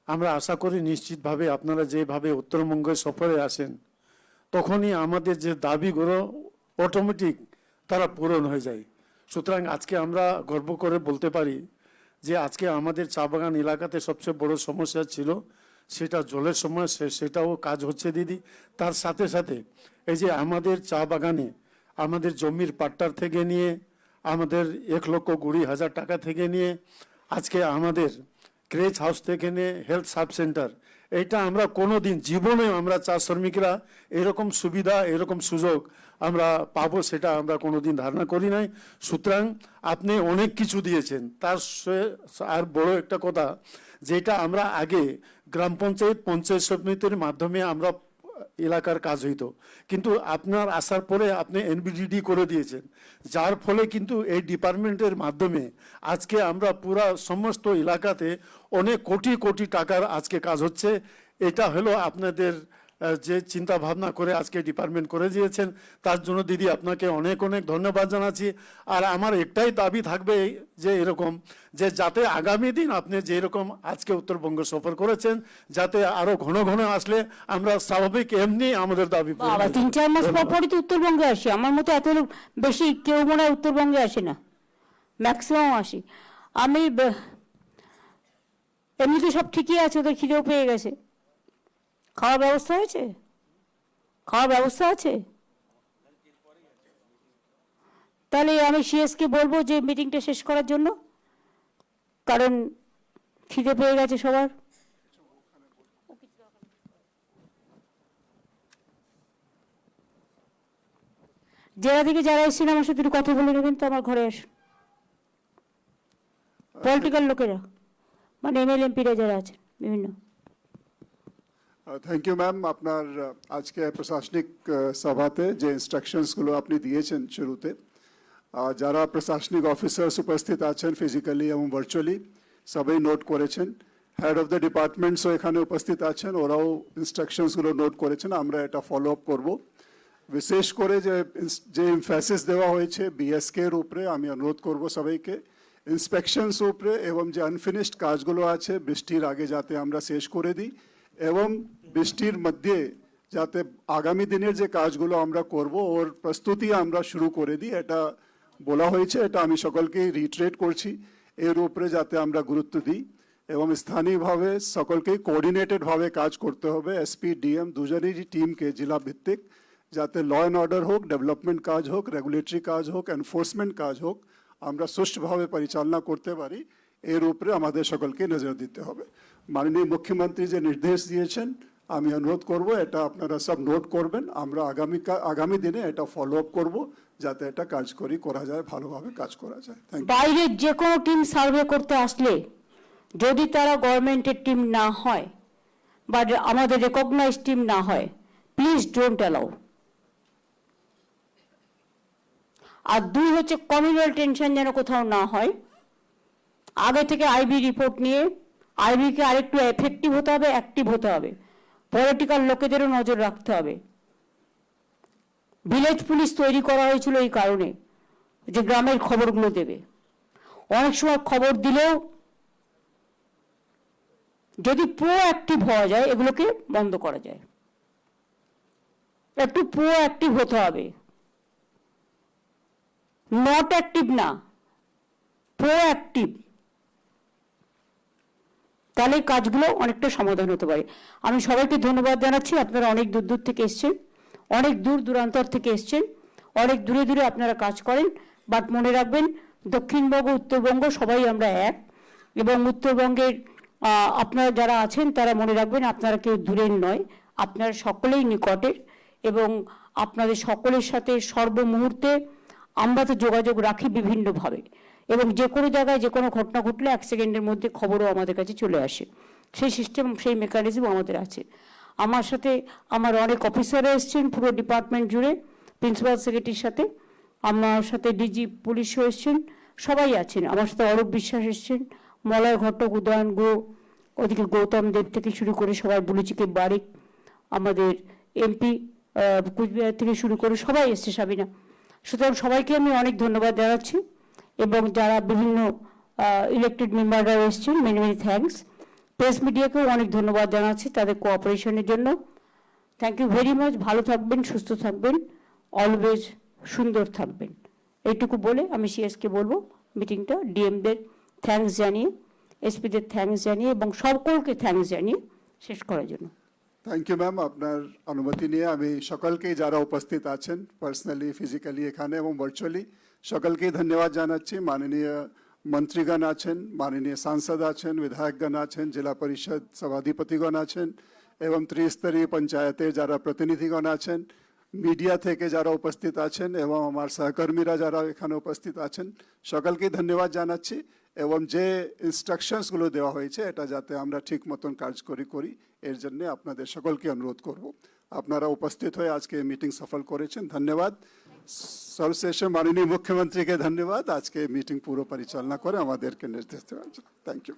আমরা আশা করি নিশ্চিতভাবে আপনারা যেভাবে উত্তরবঙ্গে সফরে আসেন, তখনই আমাদের যে দাবিগুলো অটোমেটিক তারা পূরণ হয়ে যায়। সুতরাং আজকে আমরা গর্ব করে বলতে পারি যে আজকে আমাদের চা বাগান এলাকাতে সবচেয়ে বড় সমস্যা ছিল সেটা জলের সমস্যা, সেটাও কাজ হচ্ছে দিদি। তার সাথে সাথে এই যে আমাদের চা বাগানে আমাদের জমির পাট্টার থেকে নিয়ে, আমাদের 1,20,000 টাকা থেকে নিয়ে, আজকে আমাদের ক্রেচ হাউস থেকে নিয়ে হেলথ সাব সেন্টার, এটা আমরা কোনোদিন জীবনে আমরা চা শ্রমিকরা এরকম সুবিধা এরকম সুযোগ আমরা পাবো সেটা আমরা কোনোদিন ধারণা করি নাই। সুতরাং আপনি অনেক কিছু দিয়েছেন, তার আর বড় একটা কথা যেটা আমরা আগে গ্রাম পঞ্চায়েত পঞ্চায়েত সমিতির মাধ্যমে আমরা এলাকার কাজ হইতো, কিন্তু আপনার আসার পরে আপনি এনবিডিডি করে দিয়েছেন, যার ফলে কিন্তু এই ডিপার্টমেন্টের মাধ্যমে আজকে আমরা পুরা সমস্ত এলাকাতে অনেক কোটি কোটি টাকার আজকে কাজ হচ্ছে। এটা হলো আপনাদের যে চিন্তা ভাবনা করে আজকে ডিপার্টমেন্ট করে দিয়েছেন, তার জন্য দিদি আপনাকে অনেক অনেক ধন্যবাদ জানাচ্ছি। আর আমার একটাই দাবি থাকবে যে এরকম যে যাতে আগামী দিন আপনি যে এরকম আজকে উত্তরবঙ্গ সফর করেছেন যাতে আরো ঘন ঘন আসলে আমরা স্বাভাবিক এমনি আমাদের দাবি পূরণ বাবা হয়। 3-4 মাস পর পরই তো উত্তরবঙ্গে আসি, আমার মতো এত লোক বেশি কেউ মনে হয় উত্তরবঙ্গে আসে না, ম্যাক্সিমাম আসি আমি। এমনিতে সব ঠিকই আছে, ওদের খিদেও পেয়ে গেছে। খাওয়ার ব্যবস্থা হয়েছে? খাওয়ার ব্যবস্থা আছে? তাহলে আমি সিএসকে বলবো যে মিটিংটা শেষ করার জন্য, কারণ খিদে পেয়ে গেছে সবার। জেলা থেকে যারা এসেছেন আমার সাথে একটু কথা বলে নেবেন তো, আমার ঘরে আসুন। পলিটিক্যাল লোকেরা মানে এমএলএ এমপিরা যারা আছেন বিভিন্ন। থ্যাংক ইউ ম্যাম, আপনার আজকে প্রশাসনিক সভাতে যে ইনস্ট্রাকশনসগুলো আপনি দিয়েছেন শুরুতে, যারা প্রশাসনিক অফিসার্স উপস্থিত আছেন ফিজিক্যালি এবং ভার্চুয়ালি সবাই নোট করেছেন। হেড অফ দ্য ডিপার্টমেন্টসও এখানে উপস্থিত আছেন, ওরাও ইনস্ট্রাকশনসগুলো নোট করেছেন। আমরা এটা ফলো আপ করবো। বিশেষ করে যে এমফ্যাসিস দেওয়া হয়েছে বিএসকে এর উপরে, আমি অনুরোধ করব সবাইকে ইন্সপেকশনস উপরে এবং যে আনফিনিশড কাজগুলো আছে বৃষ্টির আগে যাতে আমরা শেষ করে দিই এবং বৃষ্টির মধ্যে যাতে আগামী দিনের যে কাজগুলো আমরা করব ওর প্রস্তুতি আমরা শুরু করে দিই, এটা বলা হয়েছে। এটা আমি সকলকে রিট্রেট করছি, এর উপরে যাতে আমরা গুরুত্ব দিই এবং স্থানীয়ভাবে সকলকে কোঅর্ডিনেটেডভাবে কাজ করতে হবে। এসপি ডিএম দুজনেরই টিমকে জেলা ভিত্তিক যাতে ল অ্যান্ড অর্ডার হোক, ডেভেলপমেন্ট কাজ হোক, রেগুলেটরি কাজ হোক, এনফোর্সমেন্ট কাজ হোক, আমরা সুষ্ঠুভাবে পরিচালনা করতে পারি, এর উপরে আমাদের সকলকে নজর দিতে হবে। মাননীয় মুখ্যমন্ত্রী যে নির্দেশ দিয়েছেন আমি অনুরোধ করব এটা আপনারা সব নোট করবেন। আমরা আগামী দিনে এটা ফলো আপ করবো যাতে এটা কার্যকরী করা যায়, ভালোভাবে কাজ করা যায়। Thank you. বাইরের যে কোনো টিম সার্ভে করতে আসলে যদি তারা গভর্নমেন্টের টিম না হয় বা আমাদের রেকগনাইজ টিম না হয়, প্লিজ ডোন্ট অ্যালাউ। আর 2 হচ্ছে কমিউনাল টেনশন যেন কোথাও না হয়। আগে থেকে আইবি রিপোর্ট নিয়ে আইবিকে আরেকটু এফেক্টিভ হতে হবে, অ্যাক্টিভ হতে হবে। পলিটিক্যাল লোকেদেরও নজর রাখতে হবে। ভিলেজ পুলিশ তৈরি করা হয়েছিল এই কারণে যে গ্রামের খবরগুলো দেবে। অনেক সময় খবর দিলেও যদি প্রোঅ্যাক্টিভ হওয়া যায় এগুলোকে বন্ধ করা যায়। একটু প্রোঅ্যাক্টিভ হতে হবে, নট অ্যাক্টিভ না, প্রোঅ্যাক্টিভ। তাহলে কাজগুলো অনেকটা সমাধান হতে পারে। আমি সবাইকে ধন্যবাদ জানাচ্ছি, আপনারা অনেক দূর দূর থেকে এসছেন, অনেক দূর দূরান্তর থেকে এসছেন, অনেক দূরে দূরে আপনারা কাজ করেন। বাট মনে রাখবেন দক্ষিণবঙ্গ উত্তরবঙ্গ সবাই আমরা এক, এবং উত্তরবঙ্গের আপনারা যারা আছেন তারা মনে রাখবেন আপনারা কেউ দূরের নয়, আপনারা সকলেই নিকটের। এবং আপনাদের সকলের সাথে সর্বমুহূর্তে আমরা তো যোগাযোগ রাখি বিভিন্নভাবে, এবং যে কোনো জায়গায় যে কোনো ঘটনা ঘটলে 1 সেকেন্ডের মধ্যে খবরও আমাদের কাছে চলে আসে। সেই সিস্টেম, সেই মেকানিজম আমাদের আছে। আমার সাথে আমার অনেক অফিসাররা এসছেন পুরো ডিপার্টমেন্ট জুড়ে, প্রিন্সিপাল সেক্রেটারির সাথে, আমার সাথে ডিজি পুলিশও এসছেন, সবাই আছেন। আমার সাথে অরূপ বিশ্বাস এসছেন, মলয় ঘটক, উদয়ন গো, ওদিকে গৌতম দেব থেকে শুরু করে সবাই, বুলুচিকে বারিক, আমাদের এমপি কুচবিহার থেকে শুরু করে সবাই এসছে, সাবিনা। সুতরাং সবাইকে আমি অনেক ধন্যবাদ জানাচ্ছি, এবং যারা বিভিন্ন ইলেক্টেড মেম্বাররাও এসছেন, মেনি মেনি থ্যাঙ্কস। প্রেস মিডিয়াকেও অনেক ধন্যবাদ জানাচ্ছি তাদের কোঅপারেশনের জন্য। Thank you very much. ভালো থাকবেন, সুস্থ থাকবেন, অলওয়েজ সুন্দর থাকবেন। এইটুকু বলে আমি সিএসকে বলবো মিটিংটা ডিএমদের থ্যাঙ্কস জানিয়ে, এসপিদের থ্যাঙ্কস জানিয়ে এবং সকলকে থ্যাঙ্কস জানিয়ে শেষ করার জন্য। থ্যাংক ইউ ম্যাম, আপনার অনুমতি নিয়ে আমি সকলকে যারা উপস্থিত আছেন পার্সোনালি, ফিজিক্যালি এখানে এবং ভার্চুয়ালি সকলকে ধন্যবাদ জানাচ্ছি। মাননীয় मंत्रीगण आছেন, माननीय सांसद आছেন, विधायकगण आছেন, जिला परिषद सभाधिपतिगण आছেন এবং ত্রিস্তরীয় পঞ্চায়েতের যারা প্রতিনিধিগণ আছেন, মিডিয়া থেকে যারা উপস্থিত আছেন এবং আমার সহকর্মীরা যারা এখানে উপস্থিত আছেন, সকলকে ধন্যবাদ জানাচ্ছি এবং যে ইনস্ট্রাকশনসগুলো দেওয়া হয়েছে এটা যাতে আমরা ঠিক মতন কার্যকরী করি এর জন্য আপনাদের সকলকে অনুরোধ করব। আপনারা উপস্থিত হয়ে আজকে মিটিং সফল করেছেন, ধন্যবাদ। সর্বশেষ মাননীয় মুখ্যমন্ত্রীকে ধন্যবাদ আজকে মিটিং পুরো পরিচালনা করে আমাদেরকে নির্দেশ দেওয়ার জন্য। Thank you.